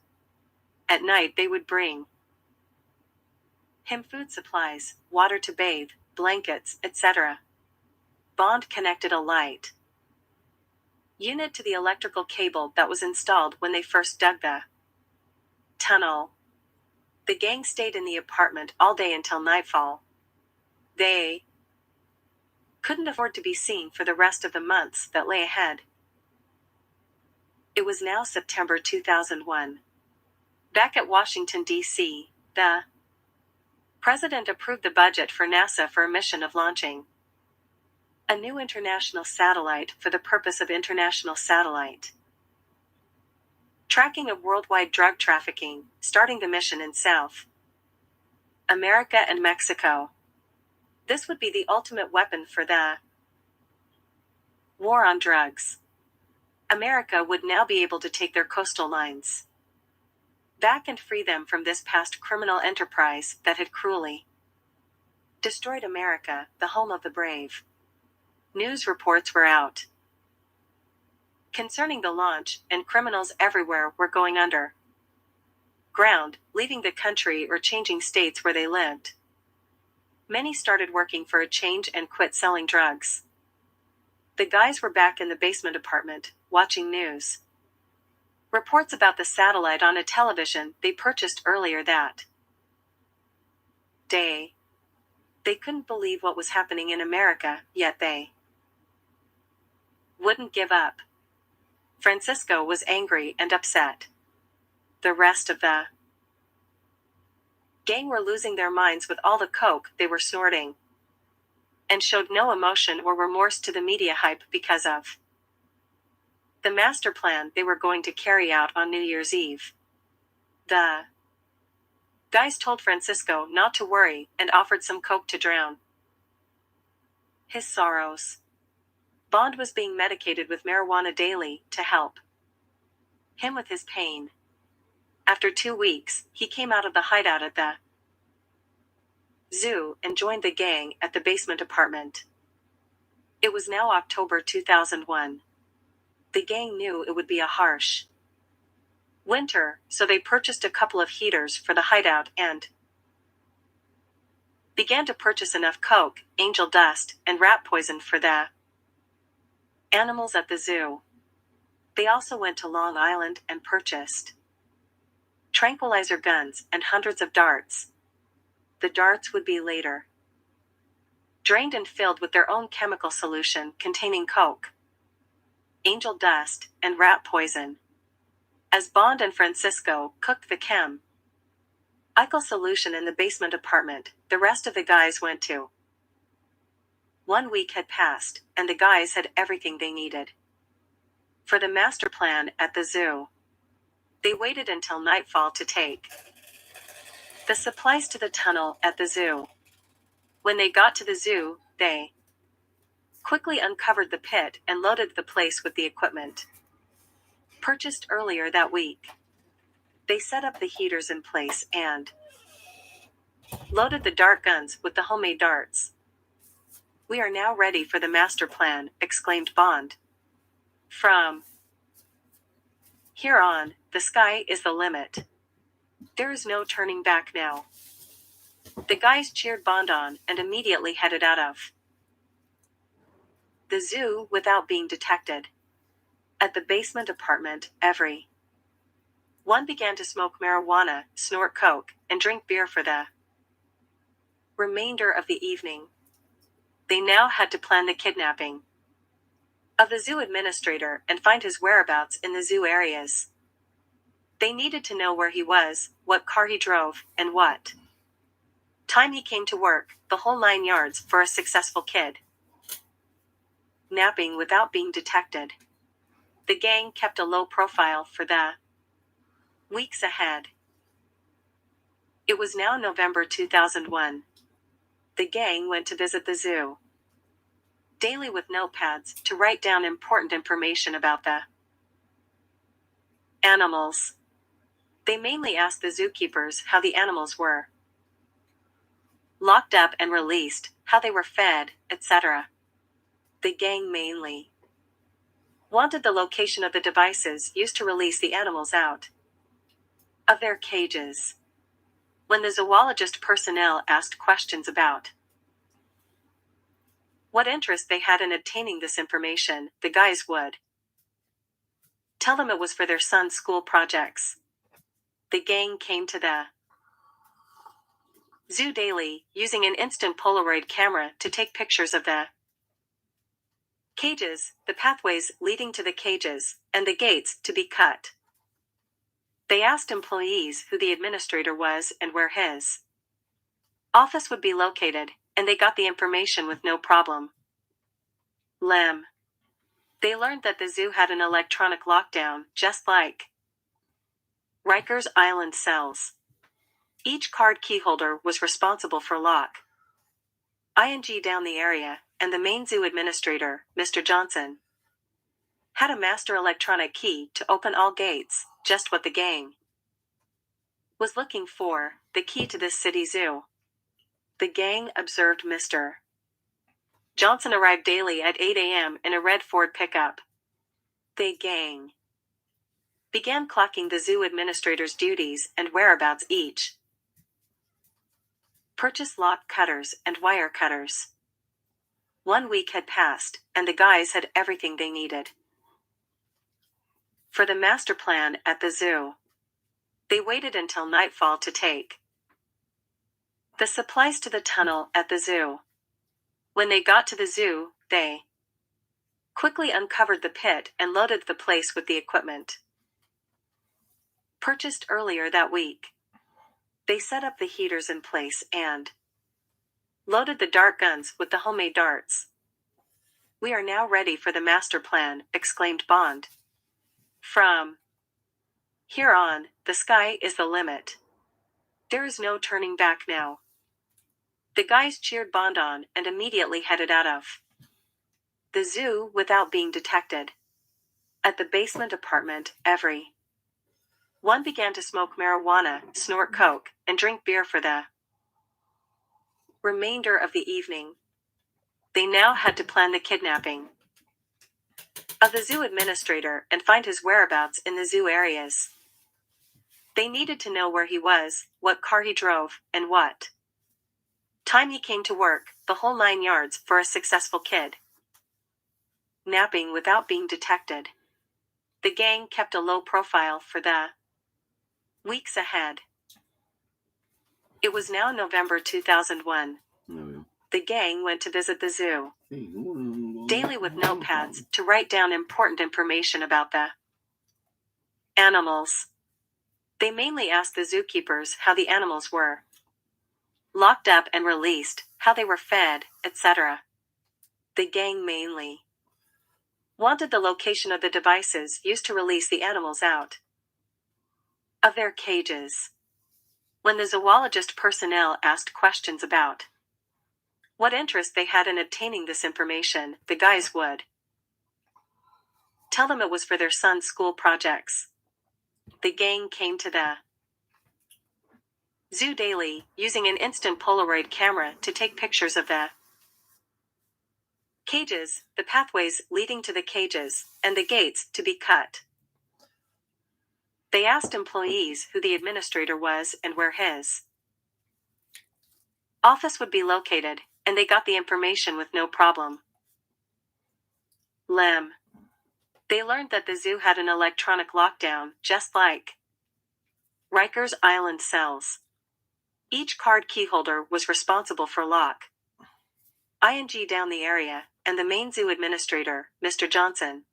At night they would bring him food supplies, water to bathe, blankets, etc. Bond connected a light unit to the electrical cable that was installed when they first dug the tunnel. The gang stayed in the apartment all day until nightfall. They couldn't afford to be seen for the rest of the months that lay ahead. It was now September 2001. Back at Washington, D.C., the president approved the budget for NASA for a mission of launching a new international satellite for the purpose of international satellite tracking of worldwide drug trafficking, starting the mission in South America and Mexico. This would be the ultimate weapon for the war on drugs. America would now be able to take their coastal lines back and free them from this past criminal enterprise that had cruelly destroyed America, the home of the brave. News reports were out concerning the launch, and criminals everywhere were going under ground, leaving the country or changing states where they lived. Many started working for a change and quit selling drugs. The guys were back in the basement apartment, watching news reports about the satellite on a television they purchased earlier that day. They couldn't believe what was happening in America, yet they wouldn't give up. Francisco was angry and upset. The rest of the gang were losing their minds with all the coke they were snorting, and showed no emotion or remorse to the media hype because of the master plan they were going to carry out on New Year's Eve. The guys told Francisco not to worry and offered some coke to drown his sorrows. Bond was being medicated with marijuana daily to help him with his pain. After 2 weeks, he came out of the hideout at the zoo and joined the gang at the basement apartment. It was now October 2001. The gang knew it would be a harsh winter, so they purchased a couple of heaters for the hideout and began to purchase enough coke, angel dust, and rat poison for the animals at the zoo. They also went to Long Island and purchased tranquilizer guns and hundreds of darts. The darts would be later drained and filled with their own chemical solution containing coke, angel dust, and rat poison. As Bond and Francisco cooked the chemical solution in the basement apartment, the rest of the guys went to. 1 week had passed, and the guys had everything they needed for the master plan at the zoo. They waited until nightfall to take the supplies to the tunnel at the zoo. When they got to the zoo, they quickly uncovered the pit and loaded the place with the equipment. Purchased earlier that week. They set up the heaters in place and loaded the dart guns with the homemade darts. "We are now ready for the master plan," exclaimed Bond. "From here on, the sky is the limit. There is no turning back now." The guys cheered Bond on and immediately headed out of the zoo without being detected. At the basement apartment, everyone began to smoke marijuana, snort coke, and drink beer for the remainder of the evening. They now had to plan the kidnapping of the zoo administrator and find his whereabouts in the zoo areas. They needed to know where he was, what car he drove, and what time he came to work, the whole 9 yards for a successful kid napping without being detected. The gang kept a low profile for the weeks ahead. It was now November 2001. The gang went to visit the zoo daily with notepads to write down important information about the animals. They mainly asked the zookeepers how the animals were locked up and released, how they were fed, etc. The gang mainly wanted the location of the devices used to release the animals out of their cages. When the zoologist personnel asked questions about what interest they had in obtaining this information, the guys would tell them it was for their son's school projects. The gang came to the zoo daily, using an instant Polaroid camera to take pictures of the cages, the pathways leading to the cages, and the gates to be cut. They asked employees who the administrator was and where his office would be located, and they got the information with no problem. They learned that the zoo had an electronic lockdown, just like Rikers Island cells. Each card keyholder was responsible for lock ing down the area, and the main zoo administrator, Mr. Johnson, had a master electronic key to open all gates, just what the gang was looking for, the key to this city zoo. The gang observed Mr. Johnson arrived daily at 8 a.m. in a red Ford pickup. The gang began clocking the zoo administrator's duties and whereabouts each. Purchased lock cutters and wire cutters. 1 week had passed, and the guys had everything they needed for the master plan at the zoo. They waited until nightfall to take the supplies to the tunnel at the zoo. When they got to the zoo, they quickly uncovered the pit and loaded the place with the equipment. Purchased earlier that week. They set up the heaters in place and loaded the dart guns with the homemade darts. "We are now ready for the master plan," exclaimed Bond. "From here on, the sky is the limit. There is no turning back now." The guys cheered Bond on and immediately headed out of the zoo without being detected. At the basement apartment, everyone began to smoke marijuana, snort coke, and drink beer for the remainder of the evening. They now had to plan the kidnapping of the zoo administrator and find his whereabouts in the zoo areas. They needed to know where he was, what car he drove, and what time he came to work, the whole 9 yards for a successful kid napping without being detected. The gang kept a low profile for the weeks ahead. It was now November 2001. The gang went to visit the zoo daily with notepads to write down important information about the animals. They mainly asked the zookeepers how the animals were locked up and released, how they were fed, etc. The gang mainly wanted the location of the devices used to release the animals out of their cages. When the zoologist personnel asked questions about what interest they had in obtaining this information, the guys would tell them it was for their son's school projects. The gang came to the zoo daily, using an instant Polaroid camera to take pictures of the cages, the pathways leading to the cages, and the gates to be cut. They asked employees who the administrator was and where his office would be located, and they got the information with no problem. Lem. They learned that the zoo had an electronic lockdown, just like Rikers Island cells. Each card keyholder was responsible for lock. ING down the area, and the main zoo administrator, Mr. Johnson,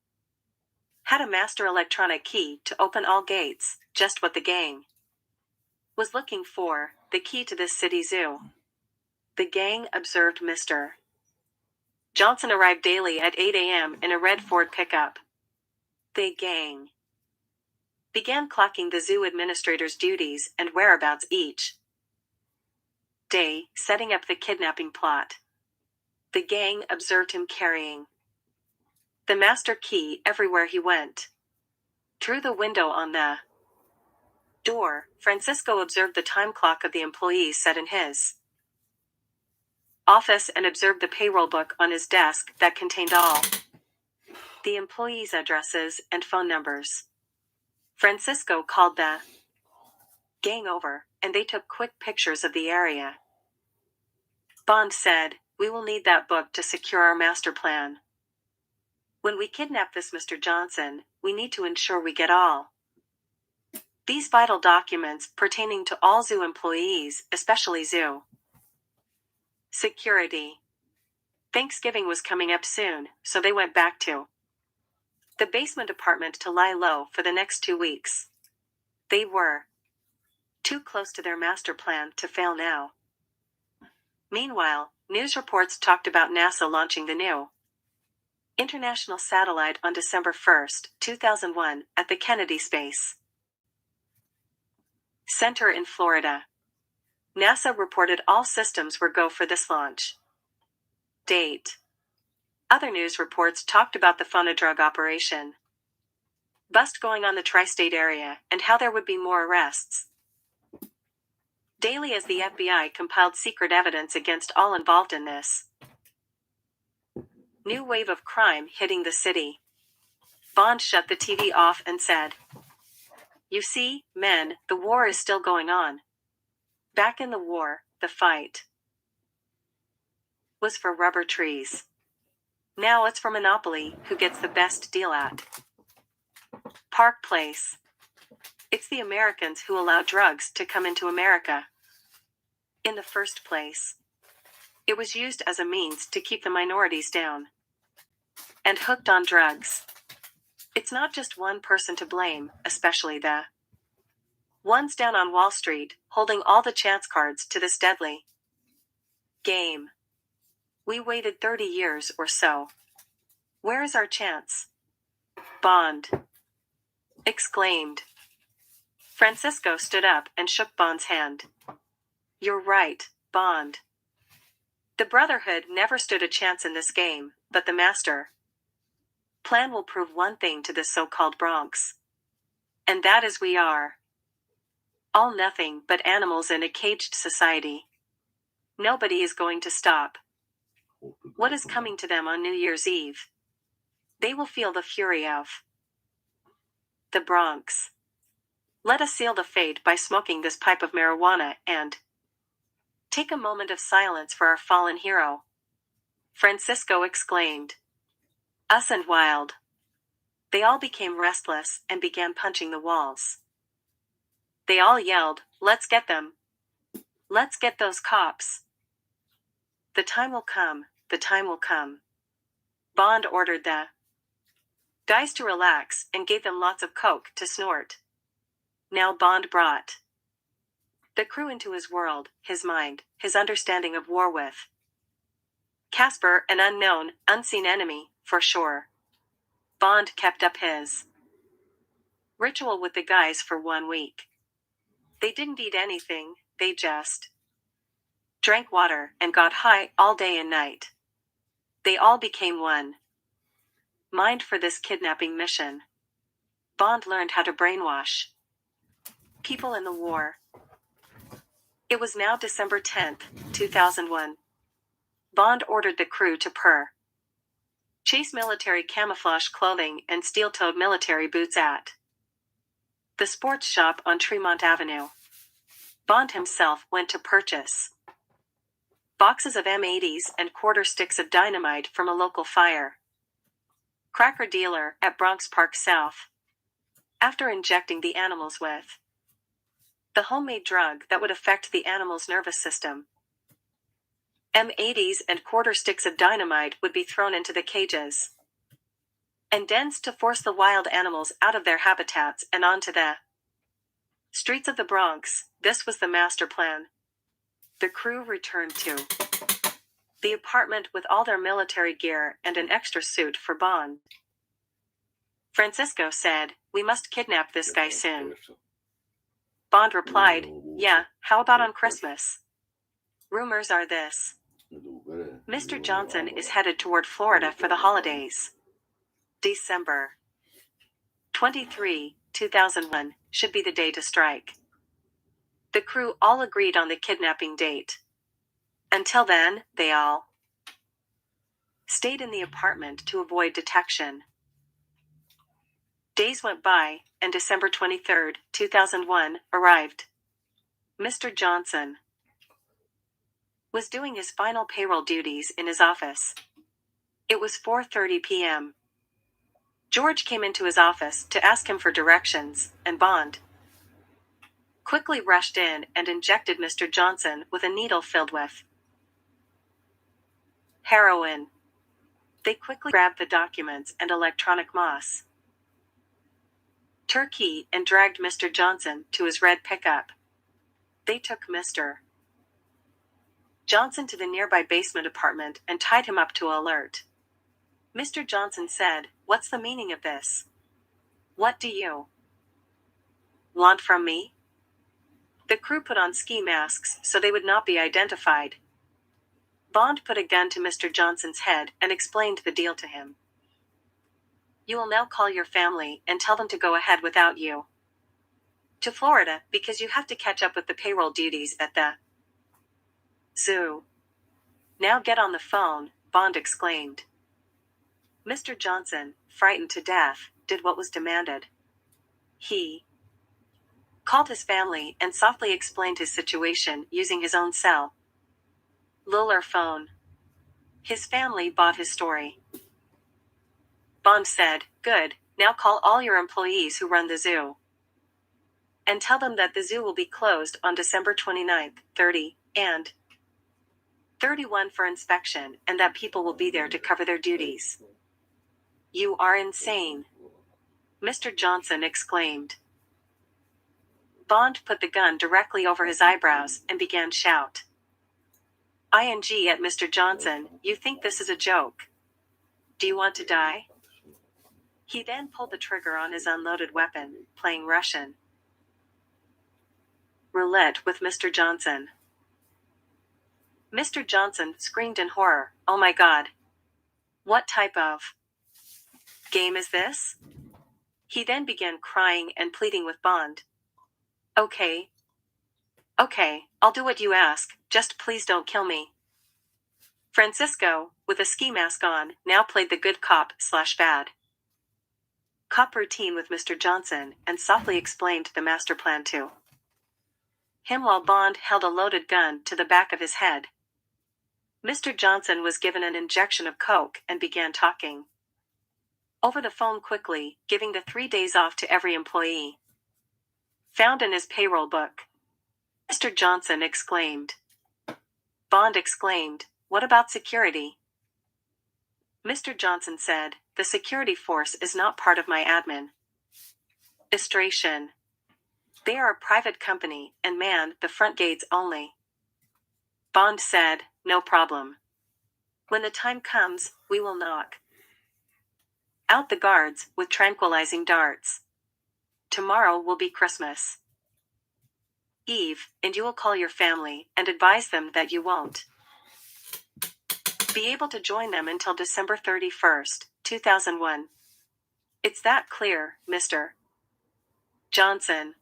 had a master electronic key to open all gates, just what the gang was looking for, the key to this city zoo. The gang observed Mr. Johnson arrived daily at 8 a.m. in a red Ford pickup. The gang began clocking the zoo administrator's duties and whereabouts each day, setting up the kidnapping plot. The gang observed him carrying the master key everywhere he went. Through the window on the door, Francisco observed the time clock of the employees set in his office and observed the payroll book on his desk that contained all the employees' addresses and phone numbers. Francisco called the gang over, and they took quick pictures of the area. Bond said, "We will need that book to secure our master plan. When we kidnap this Mr. Johnson, we need to ensure we get all these vital documents pertaining to all zoo employees, especially zoo security." Thanksgiving was coming up soon, so they went back to the basement apartment to lie low for the next 2 weeks. They were too close to their master plan to fail now. Meanwhile, news reports talked about NASA launching the new international satellite on December 1, 2001, at the Kennedy Space Center in Florida. NASA reported all systems were go for this launch date. Other news reports talked about the phonodrug operation bust going on the tri-state area and how there would be more arrests daily as the FBI compiled secret evidence against all involved in this new wave of crime hitting the city. Bond shut the TV off and said, "You see, men, the war is still going on. Back in the war, the fight was for rubber trees. Now it's for monopoly, who gets the best deal at Park Place. It's the Americans who allow drugs to come into America. In the first place, it was used as a means to keep the minorities down and hooked on drugs. It's not just one person to blame, especially the ones down on Wall Street, holding all the chance cards to this deadly game. We waited 30 years or so. Where is our chance?" Bond exclaimed. Francisco stood up and shook Bond's hand. "You're right, Bond. The Brotherhood never stood a chance in this game, but the master plan will prove one thing to this so-called Bronx. And that is we are all nothing but animals in a caged society. Nobody is going to stop what is coming to them on New Year's Eve. They will feel the fury of the Bronx. Let us seal the fate by smoking this pipe of marijuana and take a moment of silence for our fallen hero," Francisco exclaimed. Us and Wild. They all became restless and began punching the walls. They all yelled, "Let's get them. Let's get those cops. The time will come, the time will come." Bond ordered the guys to relax and gave them lots of coke to snort. Now Bond brought the crew into his world, his mind, his understanding of war with Casper, an unknown, unseen enemy, for sure. Bond kept up his ritual with the guys for 1 week. They didn't eat anything, they just drank water, and got high all day and night. They all became one mind for this kidnapping mission. Bond learned how to brainwash people in the war. It was now December 10th, 2001. Bond ordered the crew to chase military camouflage clothing and steel-toed military boots at the sports shop on Tremont Avenue. Bond himself went to purchase boxes of M80s and quarter sticks of dynamite from a local cracker dealer at Bronx Park South. After injecting the animals with the homemade drug that would affect the animal's nervous system, M80s and quarter sticks of dynamite would be thrown into the cages and dens to force the wild animals out of their habitats and onto the streets of the Bronx. This was the master plan. The crew returned to the apartment with all their military gear and an extra suit for Bond. Francisco said, "We must kidnap this guy soon." Bond replied, "Yeah, how about on Christmas? Rumors are this: Mr. Johnson is headed toward Florida for the holidays. December 23, 2001, should be the day to strike." The crew all agreed on the kidnapping date. Until then, they all stayed in the apartment to avoid detection. Days went by, and December 23, 2001, arrived. Mr. Johnson was doing his final payroll duties in his office. It was 4:30 p.m. George came into his office to ask him for directions, and Bond quickly rushed in and injected Mr. Johnson with a needle filled with heroin. They quickly grabbed the documents and electronic moss turkey and dragged Mr. Johnson to his red pickup. They took Mr. Johnson to the nearby basement apartment and tied him up to alert. Mr. Johnson said, "What's the meaning of this? What do you want from me?" The crew put on ski masks so they would not be identified. Bond put a gun to Mr. Johnson's head and explained the deal to him. "You will now call your family and tell them to go ahead without you to Florida because you have to catch up with the payroll duties at the zoo." "Now get on the phone," Bond exclaimed. Mr. Johnson, frightened to death, did what was demanded. He called his family and softly explained his situation using his own cellular phone. His family bought his story. Bond said, "Good, now call all your employees who run the zoo and tell them that the zoo will be closed on December 29th, 30, and 31 for inspection and that people will be there to cover their duties." "You are insane," Mr. Johnson exclaimed. Bond put the gun directly over his eyebrows and began shout ing at Mr. Johnson, "You think this is a joke? Do you want to die?" He then pulled the trigger on his unloaded weapon, playing Russian roulette with Mr. Johnson. Mr. Johnson screamed in horror, "Oh my God! What type of game is this?" He then began crying and pleading with Bond. Okay, I'll do what you ask, just please don't kill me." Francisco, with a ski mask on, now played the good cop/bad cop routine with Mr. Johnson and softly explained the master plan to him while Bond held a loaded gun to the back of his head. Mr. Johnson was given an injection of coke and began talking over the phone quickly, giving the 3 days off to every employee found in his payroll book. Mr. Johnson exclaimed. Bond exclaimed, "What about security?" Mr. Johnson said, "The security force is not part of my administration. They are a private company and man the front gates only." Bond said, "No problem. When the time comes, we will knock out the guards with tranquilizing darts. Tomorrow will be Christmas." Eve, and you will call your family and advise them that you won't be able to join them until December 31st, 2001. It's that clear, Mr. Johnson.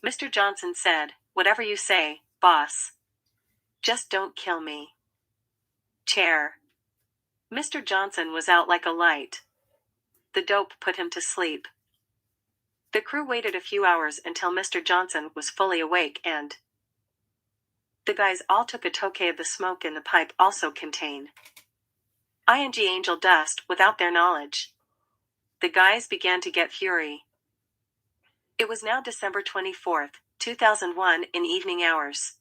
Mr. Johnson said, "Whatever you say, boss. Just don't kill me." Chair. Mr. Johnson was out like a light. The dope put him to sleep. The crew waited a few hours until Mr. Johnson was fully awake and the guys all took a toke of the smoke in the pipe also contain ing angel dust without their knowledge. The guys began to get fury. It was now December 24th, 2001 in evening hours.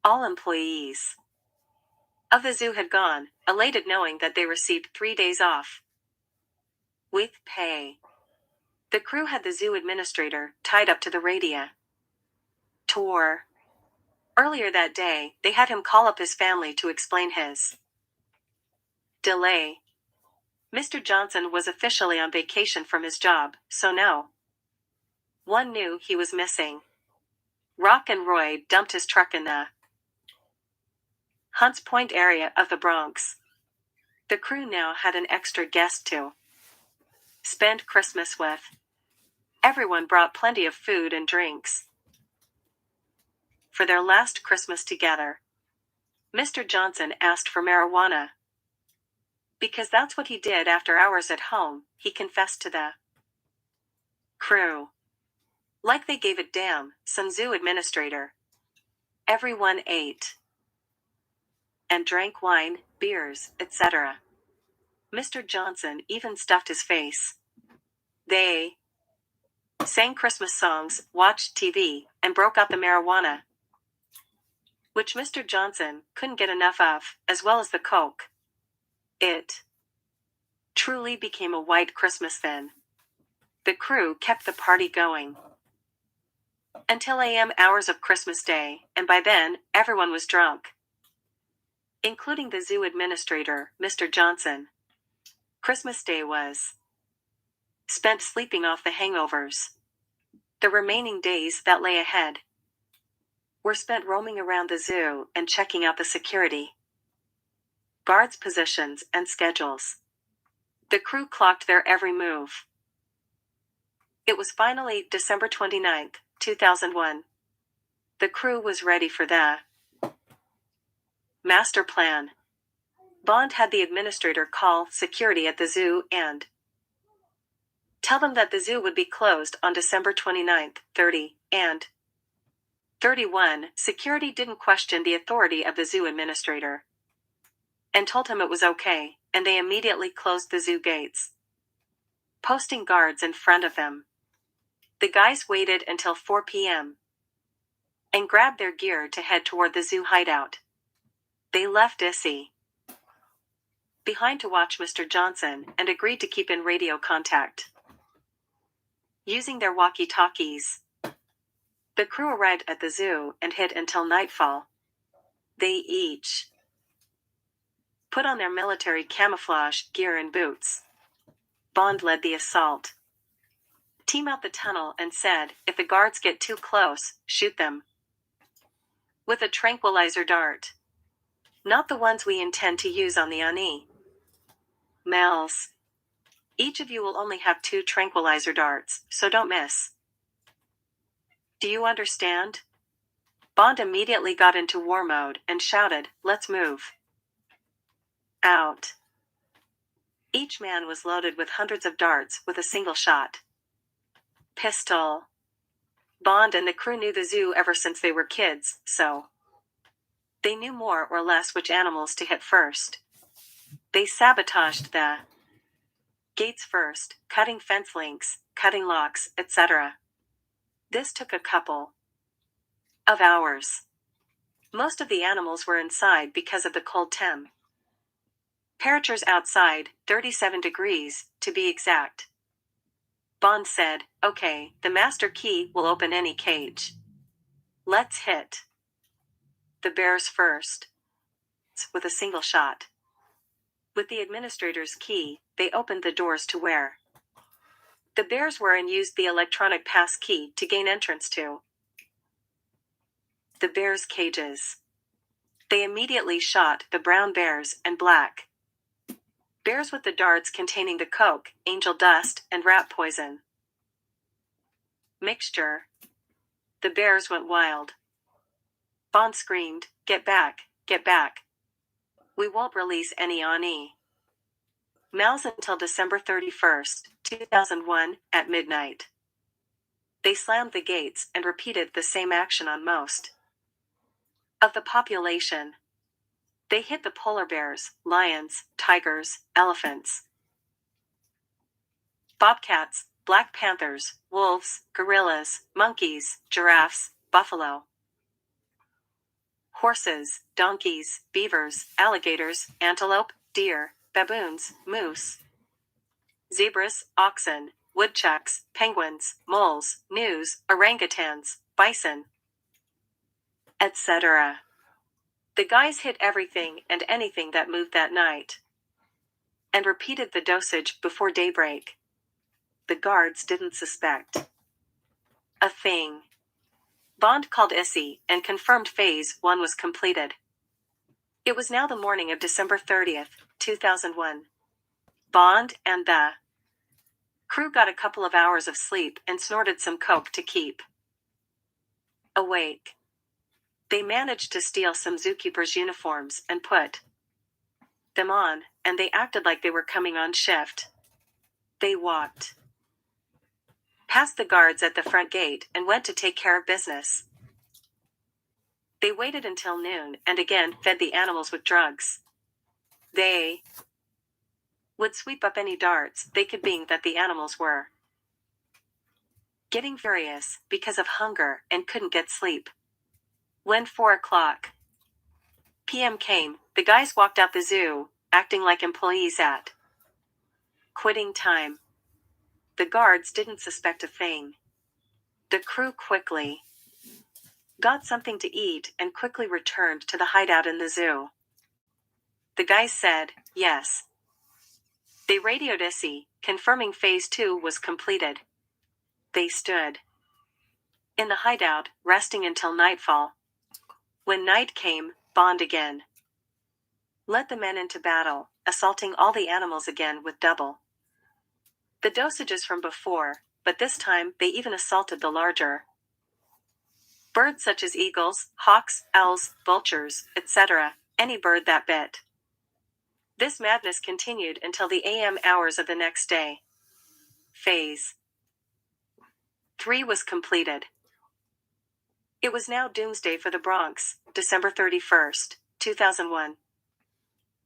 All employees of the zoo had gone, elated knowing that they received 3 days off with pay. The crew had the zoo administrator tied up to the radio tour. Earlier that day, they had him call up his family to explain his delay. Mr. Johnson was officially on vacation from his job, so no one knew he was missing. Rock and Roy dumped his truck in the Hunts Point area of the Bronx. The crew now had an extra guest to spend Christmas with. Everyone brought plenty of food and drinks. For their last Christmas together, Mr. Johnson asked for marijuana. Because that's what he did after hours at home, he confessed to the crew. Like they gave a damn, some zoo administrator. Everyone ate and drank wine, beers, etc. Mr. Johnson even stuffed his face. They sang Christmas songs, watched TV, and broke out the marijuana, which Mr. Johnson couldn't get enough of, as well as the coke. It truly became a white Christmas then. The crew kept the party going until a.m. hours of Christmas Day, and by then, everyone was drunk, including the zoo administrator, Mr. Johnson. Christmas Day was spent sleeping off the hangovers. The remaining days that lay ahead were spent roaming around the zoo and checking out the security guards' positions and schedules. The crew clocked their every move. It was finally December 29th, 2001. The crew was ready for the master plan. Bond had the administrator call security at the zoo and tell them that the zoo would be closed on December 29th, 30, and 31. Security didn't question the authority of the zoo administrator and told him it was okay, and they immediately closed the zoo gates, posting guards in front of them. The guys waited until 4 p.m. and grabbed their gear to head toward the zoo hideout. They left Issy behind to watch Mr. Johnson and agreed to keep in radio contact using their walkie-talkies. The crew arrived at the zoo and hid until nightfall. They each put on their military camouflage gear and boots. Bond led the assault team out the tunnel and said, "If the guards get too close, shoot them with a tranquilizer dart. Not the ones we intend to use on the animals. Each of you will only have 2 tranquilizer darts, so don't miss. Do you understand?" Bond immediately got into war mode and shouted, "Let's move out." Each man was loaded with hundreds of darts with a single shot pistol. Bond and the crew knew the zoo ever since they were kids, so they knew more or less which animals to hit first. They sabotaged the gates first, cutting fence links, cutting locks, etc. This took a couple of hours. Most of the animals were inside because of the cold temperatures outside, 37 degrees, to be exact. Bond said, "Okay, the master key will open any cage. Let's hit the bears first." With a single shot. With the administrator's key, they opened the doors to where the bears were and used the electronic pass key to gain entrance to The bears' cages. They immediately shot the brown bears and black bears with the darts containing the coke, angel dust, and rat poison mixture. The bears went wild. Bond screamed, "Get back, get back. We won't release any N.Y.P.D. Mals until December 31st, 2001, at midnight. They slammed the gates and repeated the same action on most of the population. They hit the polar bears, lions, tigers, elephants, bobcats, black panthers, wolves, gorillas, monkeys, giraffes, buffalo, horses, donkeys, beavers, alligators, antelope, deer, baboons, moose, zebras, oxen, woodchucks, penguins, moles, gnus, orangutans, bison, etc. The guys hit everything and anything that moved that night and repeated the dosage before daybreak. The guards didn't suspect a thing. Bond called S.T.O.M.P and confirmed Phase 1 was completed. It was now the morning of December 30th, 2001. Bond and the crew got a couple of hours of sleep and snorted some coke to keep awake. They managed to steal some zookeepers' uniforms and put them on, and they acted like they were coming on shift. They walked past the guards at the front gate and went to take care of business. They waited until noon and again fed the animals with drugs. They would sweep up any darts they could, being that the animals were getting furious because of hunger and couldn't get sleep. When 4 p.m. came, the guys walked out the zoo, acting like employees at quitting time. The guards didn't suspect a thing. The crew quickly got something to eat and quickly returned to the hideout in the zoo. The guys said, yes. They radioed S.T.O.M.P, confirming Phase 2 was completed. They stood in the hideout, resting until nightfall. When night came, Bond again led the men into battle, assaulting all the animals again with double the dosages from before, but this time they even assaulted the larger birds such as eagles, hawks, owls, vultures, etc., any bird that bit. This madness continued until the AM hours of the next day. Phase 3 was completed. It was now doomsday for the Bronx, December 31st, 2001.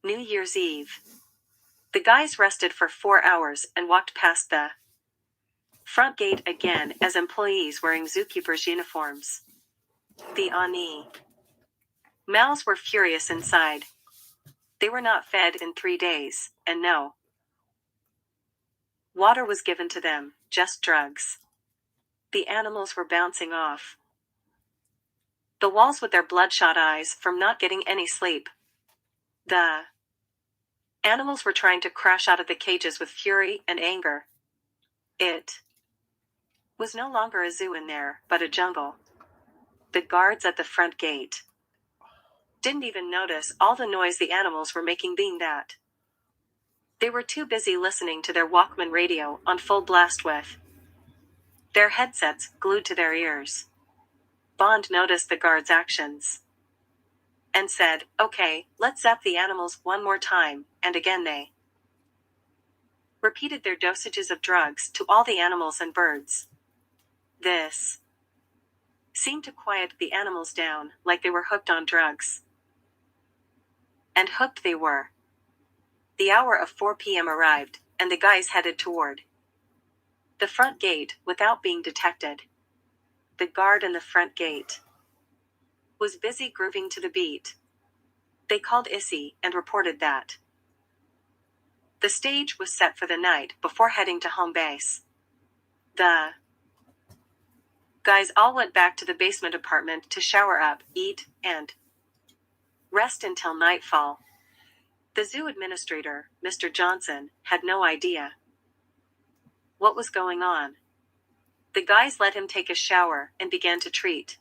New Year's Eve. The guys rested for 4 hours and walked past the front gate again as employees wearing zookeepers' uniforms. The N.Y.P. Mals were furious inside. They were not fed in 3 days, and no water was given to them, just drugs. The animals were bouncing off the walls with their bloodshot eyes from not getting any sleep. The animals were trying to crash out of the cages with fury and anger. It was no longer a zoo in there, but a jungle. The guards at the front gate didn't even notice all the noise the animals were making, being that they were too busy listening to their Walkman radio on full blast with their headsets glued to their ears. Bond noticed the guards' actions and said, "Okay, let's zap the animals one more time," and again they repeated their dosages of drugs to all the animals and birds. This seemed to quiet the animals down, like they were hooked on drugs. And hooked they were. The hour of 4 p.m. arrived, and the guys headed toward the front gate without being detected. The guard in the front gate was busy grooving to the beat. They called S.T.O.M.P and reported that the stage was set for the night before heading to home base. The guys all went back to the basement apartment to shower up, eat, and rest until nightfall. The zoo administrator, Mr. Johnson, had no idea what was going on. The guys let him take a shower and began to treat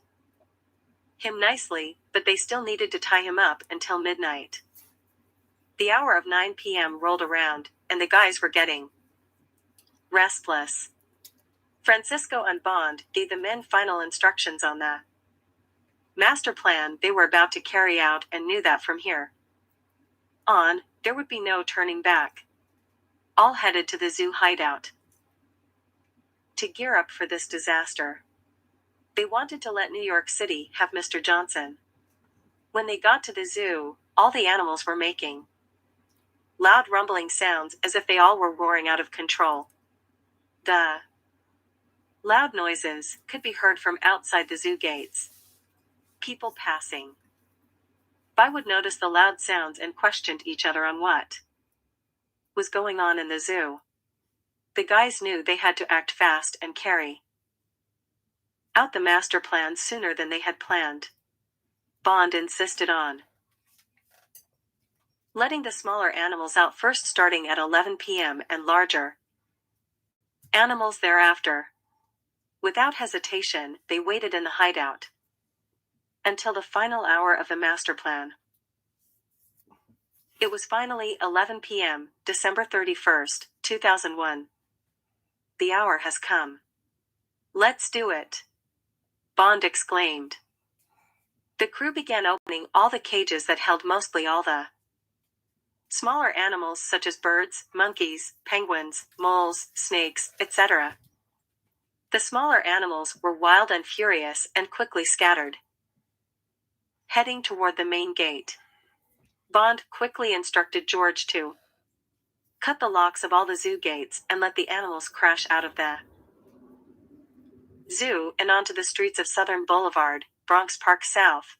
him nicely, but they still needed to tie him up until midnight. The hour of 9 p.m. rolled around, and the guys were getting restless. Francisco and Bond gave the men final instructions on the master plan they were about to carry out and knew that from here on, there would be no turning back. All headed to the zoo hideout to gear up for this disaster. They wanted to let New York City have Mr. Johnson. When they got to the zoo, all the animals were making loud rumbling sounds as if they all were roaring out of control. The loud noises could be heard from outside the zoo gates. People passing by would notice the loud sounds and questioned each other on what was going on in the zoo. The guys knew they had to act fast and carry out the master plan sooner than they had planned. Bond insisted on letting the smaller animals out first, starting at 11 p.m. and larger animals thereafter. Without hesitation, they waited in the hideout until the final hour of the master plan. It was finally 11 p.m., December 31st, 2001. The hour has come. Let's do it, Bond exclaimed. The crew began opening all the cages that held mostly all the smaller animals such as birds, monkeys, penguins, moles, snakes, etc. The smaller animals were wild and furious and quickly scattered, heading toward the main gate. Bond quickly instructed George to cut the locks of all the zoo gates and let the animals crash out of the zoo and onto the streets of Southern Boulevard, Bronx Park South,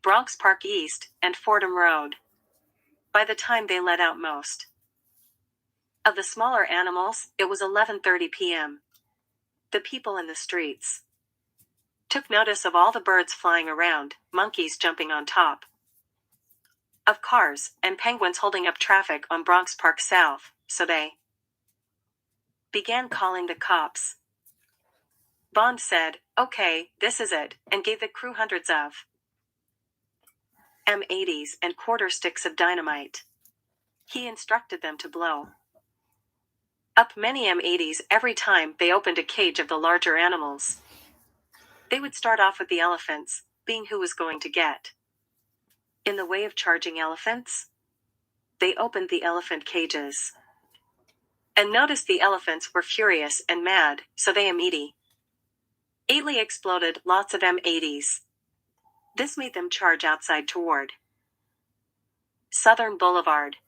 Bronx Park East, and Fordham Road. By the time they let out most of the smaller animals, it was 11:30 p.m. The people in the streets took notice of all the birds flying around, monkeys jumping on top of cars, and penguins holding up traffic on Bronx Park South, so they began calling the cops. Bond said, "Okay, this is it," and gave the crew hundreds of M80s and quarter sticks of dynamite. He instructed them to blow up many M80s every time they opened a cage of the larger animals. They would start off with the elephants, being who was going to get in the way of charging elephants. They opened the elephant cages and noticed the elephants were furious and mad, so they immediately exploded lots of M80s. This made them charge outside toward Southern Boulevard.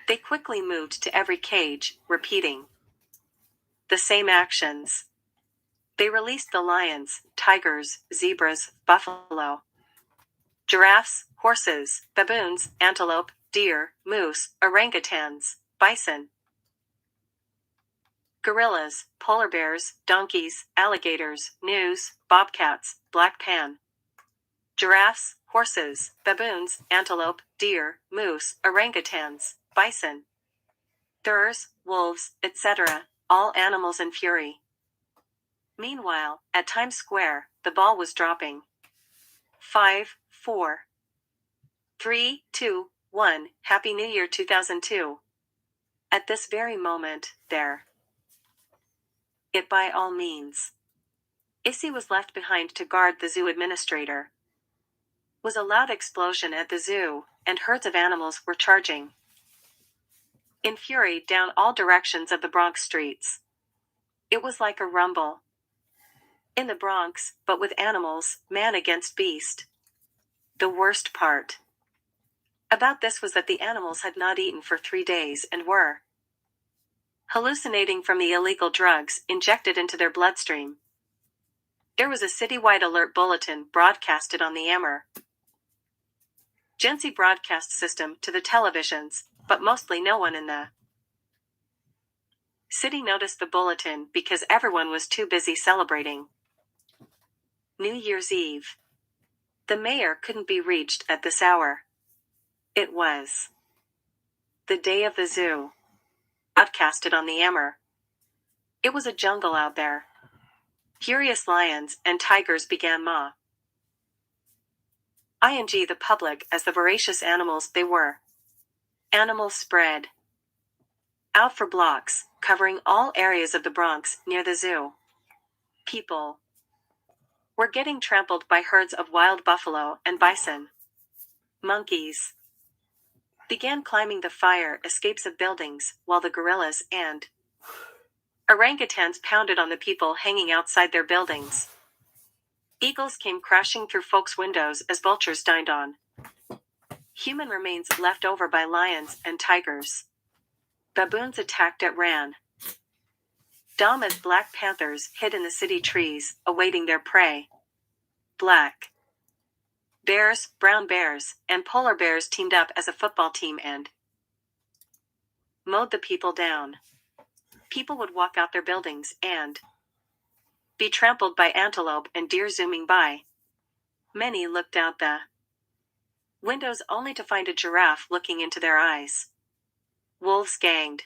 They quickly moved to every cage, repeating the same actions. They released the lions, tigers, zebras, buffalo, giraffes, horses, baboons, antelope, deer, moose, orangutans, bison, gorillas, polar bears, donkeys, alligators, gnus, bobcats, black pan, giraffes, horses, baboons, antelope, deer, moose, orangutans, bison, thurs, wolves, etc., all animals in fury. Meanwhile, at Times Square, the ball was dropping. 5, 4, 3, 2, 1, Happy New Year 2002. At this very moment, there. It by all means. Issy was left behind to guard the zoo administrator. Was a loud explosion at the zoo, and herds of animals were charging in fury down all directions of the Bronx streets. It was like a rumble in the Bronx, but with animals, man against beast. The worst part about this was that the animals had not eaten for 3 days and were hallucinating from the illegal drugs injected into their bloodstream. There was a citywide alert bulletin broadcasted on the emergency broadcast system to the televisions, but mostly no one in the city noticed the bulletin because everyone was too busy celebrating New Year's Eve. The mayor couldn't be reached at this hour. It was the day of the zoo. Broadcasted on the Emmer. It was a jungle out there. Furious lions and tigers began ing the public as the voracious animals they were. Animals spread out for blocks, covering all areas of the Bronx near the zoo. People were getting trampled by herds of wild buffalo and bison. Monkeys began climbing the fire escapes of buildings, while the gorillas and orangutans pounded on the people hanging outside their buildings. Eagles came crashing through folks' windows as vultures dined on human remains left over by lions and tigers. Baboons attacked at ran. Dumb as black panthers hid in the city trees, awaiting their prey. Black bears, brown bears, and polar bears teamed up as a football team and mowed the people down. People would walk out their buildings and be trampled by antelope and deer zooming by. Many looked out the windows only to find a giraffe looking into their eyes. Wolves ganged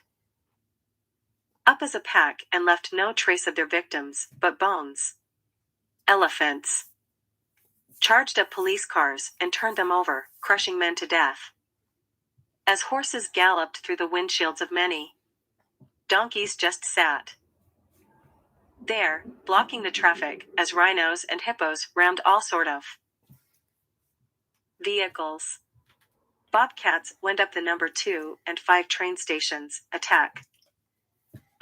up as a pack and left no trace of their victims, but bones. Elephants charged up police cars and turned them over, crushing men to death. As horses galloped through the windshields of many, donkeys just sat there, blocking the traffic, as rhinos and hippos rammed all sort of vehicles. Bobcats went up the number 2 and 5 train stations, attack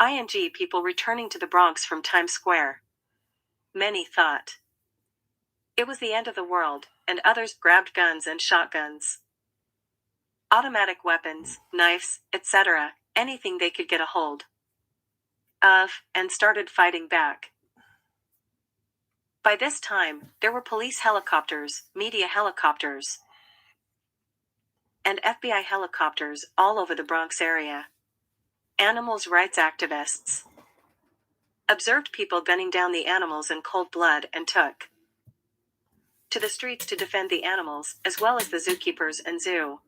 ing people returning to the Bronx from Times Square. Many thought it was the end of the world, and others grabbed guns and shotguns, automatic weapons, knives, etc., anything they could get a hold of, and started fighting back. By this time, there were police helicopters, media helicopters, and FBI helicopters all over the Bronx area. Animals rights activists observed people gunning down the animals in cold blood and took to the streets to defend the animals, as well as the zookeepers and zoo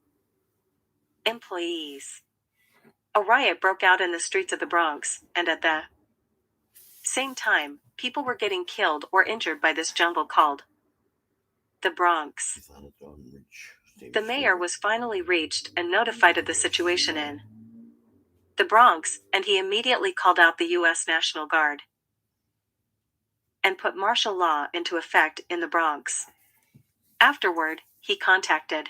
employees. A riot broke out in the streets of the Bronx, and at the same time, people were getting killed or injured by this jungle called the Bronx. The mayor was finally reached and notified of the situation in the Bronx, and he immediately called out the U.S. National Guard and put martial law into effect in the Bronx. Afterward, he contacted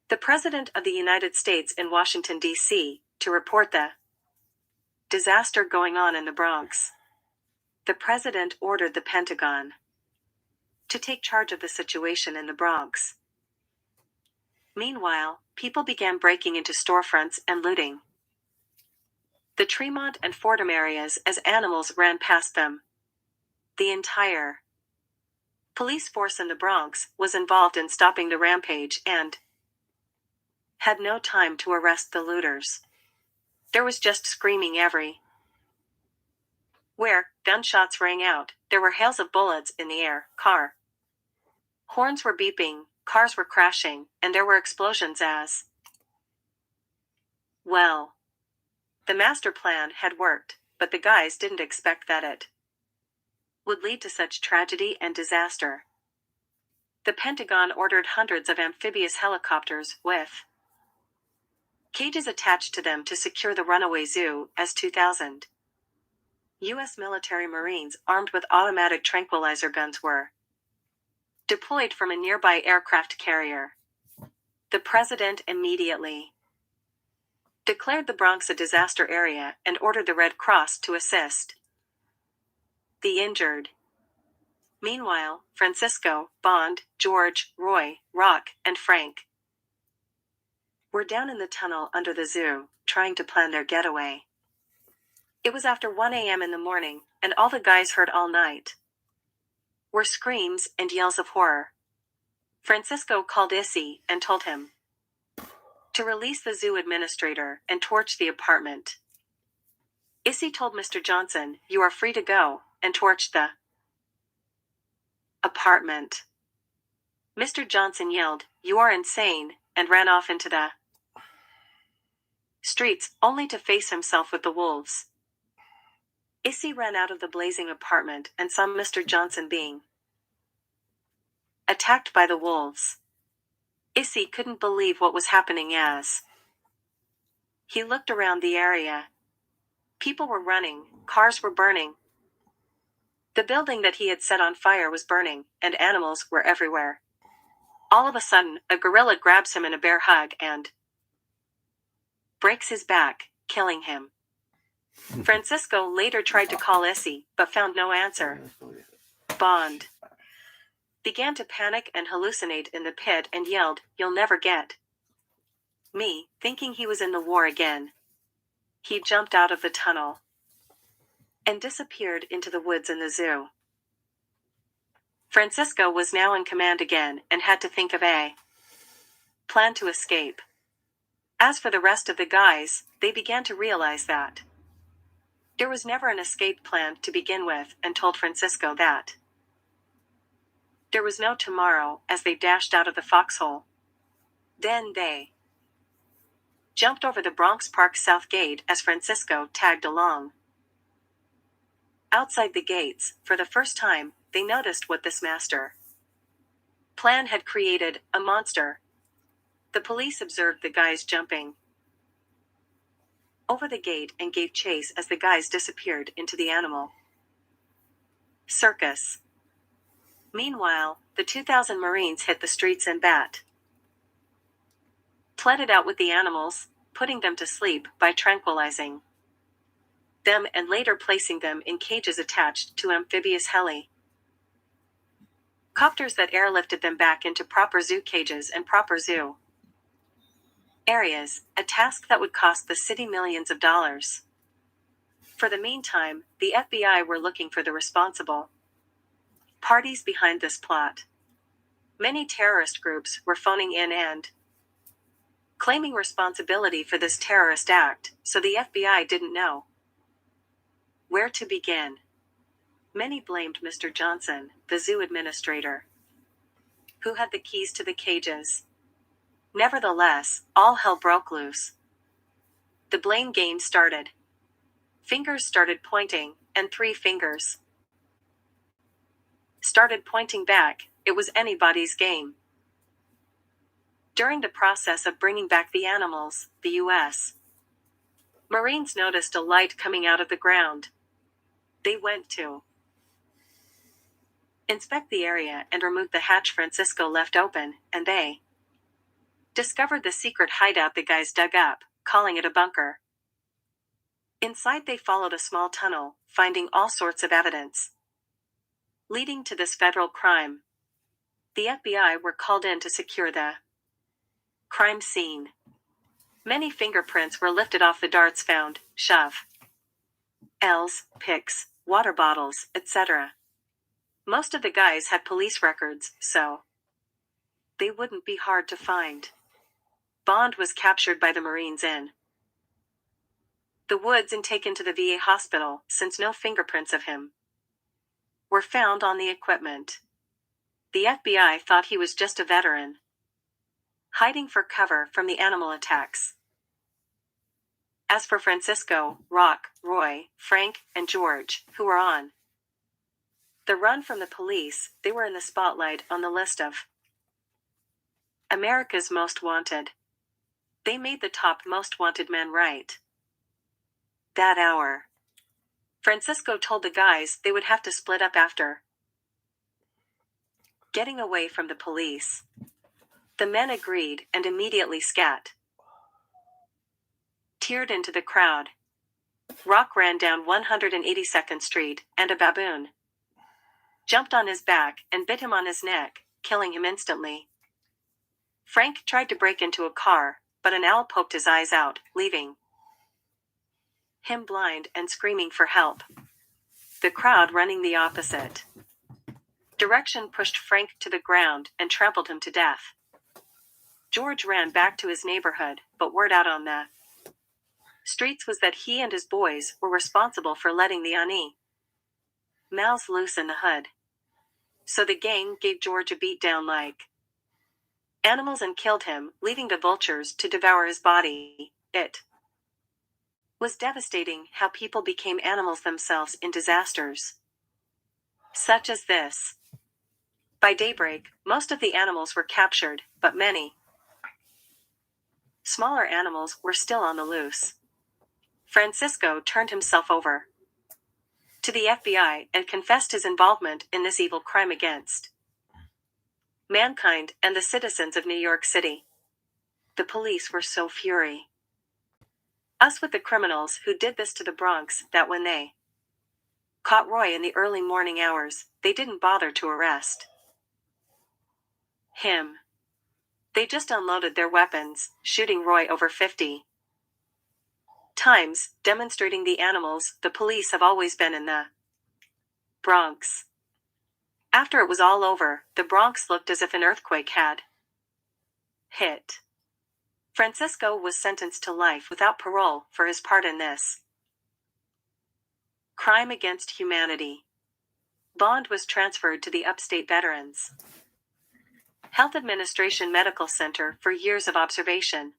the President of the United States in Washington, D.C., to report the disaster going on in the Bronx. The President ordered the Pentagon to take charge of the situation in the Bronx. Meanwhile, people began breaking into storefronts and looting the Tremont and Fordham areas as animals ran past them. The entire police force in the Bronx was involved in stopping the rampage and had no time to arrest the looters. There was just screaming everywhere. Gunshots rang out, there were hails of bullets in the air, horns were beeping, cars were crashing, and there were explosions as well. The master plan had worked, but the guys didn't expect that it would lead to such tragedy and disaster. The Pentagon ordered hundreds of amphibious helicopters with cages attached to them to secure the runaway zoo, as 2,000 U.S. military Marines armed with automatic tranquilizer guns were deployed from a nearby aircraft carrier. The president immediately declared the Bronx a disaster area and ordered the Red Cross to assist the injured. Meanwhile, Francisco, Bond, George, Roy, Rock, and Frank were down in the tunnel under the zoo, trying to plan their getaway. It was after 1 a.m. in the morning, and all the guys heard all night were screams and yells of horror. Francisco called Issy and told him to release the zoo administrator and torch the apartment. Issy told Mr. Johnson, "You are free to go," and torched the apartment. Mr. Johnson yelled, "You are insane," and ran off into the streets, only to face himself with the wolves. Issy ran out of the blazing apartment and saw Mr. Johnson being attacked by the wolves. Issy couldn't believe what was happening as he looked around the area. People were running, cars were burning. The building that he had set on fire was burning, and animals were everywhere. All of a sudden, a gorilla grabs him in a bear hug and breaks his back, killing him. Francisco later tried to call Issy, but found no answer. Bond began to panic and hallucinate in the pit and yelled, "You'll never get me," thinking he was in the war again. He jumped out of the tunnel and disappeared into the woods in the zoo. Francisco was now in command again and had to think of a plan to escape. As for the rest of the guys, they began to realize that there was never an escape plan to begin with, and told Francisco that there was no tomorrow as they dashed out of the foxhole. Then they jumped over the Bronx Park South Gate as Francisco tagged along. Outside the gates, for the first time, they noticed what this master plan had created, a monster. The police observed the guys jumping over the gate and gave chase as the guys disappeared into the animal circus. Meanwhile, the 2,000 Marines hit the streets and pleaded out with the animals, putting them to sleep by tranquilizing them and later placing them in cages attached to amphibious helicopters that airlifted them back into proper zoo cages and proper zoo areas, a task that would cost the city millions of dollars. For the meantime, the FBI were looking for the responsible parties behind this plot. Many terrorist groups were phoning in and claiming responsibility for this terrorist act, so the FBI didn't know where to begin. Many blamed Mr. Johnson, the zoo administrator, who had the keys to the cages. Nevertheless, all hell broke loose. The blame game started. Fingers started pointing, and 3 fingers started pointing back. It was anybody's game. During the process of bringing back the animals, the U.S. Marines noticed a light coming out of the ground. They went to inspect the area and remove the hatch Francisco left open, and they discovered the secret hideout the guys dug up, calling it a bunker. Inside they followed a small tunnel, finding all sorts of evidence leading to this federal crime. The FBI were called in to secure the crime scene. Many fingerprints were lifted off the darts found, shovels, picks, water bottles, etc. Most of the guys had police records, so they wouldn't be hard to find. Bond was captured by the Marines in the woods and taken to the VA hospital, since no fingerprints of him were found on the equipment. The FBI thought he was just a veteran, hiding for cover from the animal attacks. As for Francisco, Rock, Roy, Frank, and George, who were on the run from the police, they were in the spotlight on the list of America's Most Wanted. They made the top most wanted men right that hour. Francisco told the guys they would have to split up after getting away from the police. The men agreed and immediately tiered into the crowd. Rock ran down 182nd Street, and a baboon jumped on his back and bit him on his neck, killing him instantly. Frank tried to break into a car, but an owl poked his eyes out, leaving him blind and screaming for help. The crowd running the opposite direction pushed Frank to the ground and trampled him to death. George ran back to his neighborhood, but word out on the streets was that he and his boys were responsible for letting the N.Y.P.D loose in the hood. So the gang gave George a beatdown like animals and killed him, leaving the vultures to devour his body. It was devastating how people became animals themselves in disasters such as this. By daybreak, most of the animals were captured, but many smaller animals were still on the loose. Francisco turned himself over to the FBI and confessed his involvement in this evil crime against mankind and the citizens of New York City. The police were so furious with the criminals who did this to the Bronx that when they caught Roy in the early morning hours, they didn't bother to arrest him. They just unloaded their weapons, shooting Roy over 50 times, demonstrating the animals the police have always been in the Bronx. After it was all over, the Bronx looked as if an earthquake had hit. Francisco was sentenced to life without parole for his part in this crime against humanity. Bond was transferred to the Upstate Veterans Health Administration Medical Center for years of observation.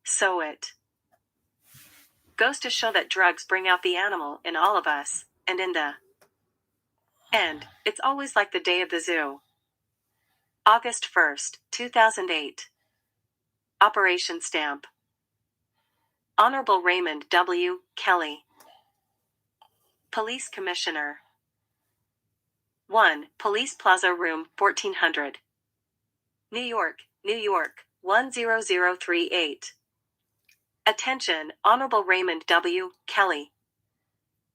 So it goes to show that drugs bring out the animal in all of us, and in the end, it's always like the day of the zoo. August 1st, 2008. Operation Stamp. Honorable Raymond W. Kelly, Police Commissioner. 1. Police Plaza Room, 1400. New York, New York, 10038. Attention, Honorable Raymond W. Kelly.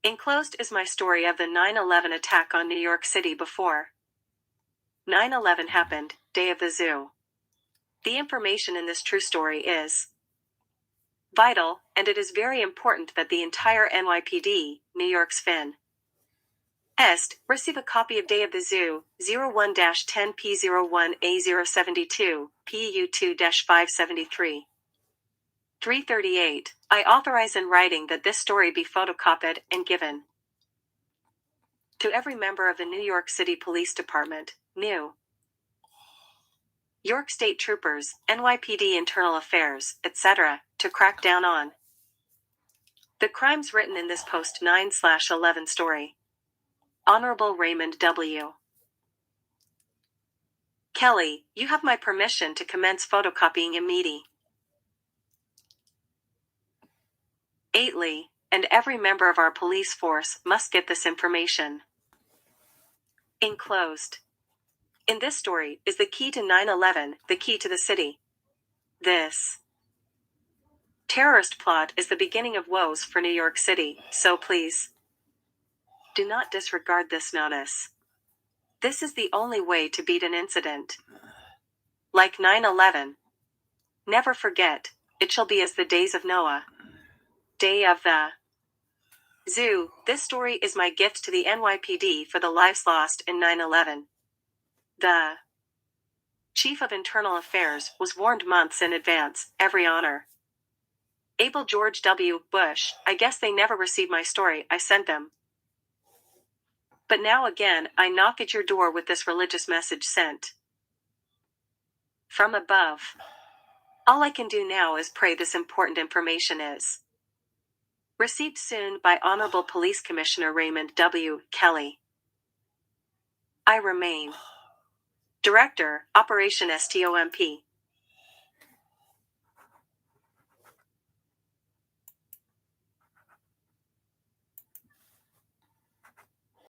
Enclosed is my story of the 9/11 attack on New York City before 9/11 happened, day of the zoo. The information in this true story is vital, and it is very important that the entire NYPD, New York's Fin. Est, receive a copy of Day of the Zoo, 01-10P01A072, PU2-573. 338. I authorize in writing that this story be photocopied and given to every member of the New York City Police Department, New York State Troopers, NYPD Internal Affairs, etc., to crack down on the crimes written in this post 9/11 story. Honorable Raymond W. Kelly, you have my permission to commence photocopying immediately, and every member of our police force must get this information. Enclosed in this story is the key to 9/11, the key to the city. This terrorist plot is the beginning of woes for New York City, so please do not disregard this notice. This is the only way to beat an incident like 9/11. Never forget, it shall be as the days of Noah. Day of the Zoo. This story is my gift to the NYPD for the lives lost in 9/11. The Chief of Internal Affairs was warned months in advance. Every honor. Able George W. Bush. I guess they never received my story I sent them. But now again, I knock at your door with this religious message sent from above. All I can do now is pray this important information is received soon by Honorable Police Commissioner Raymond W. Kelly. I remain Director, Operation S.T.O.M.P.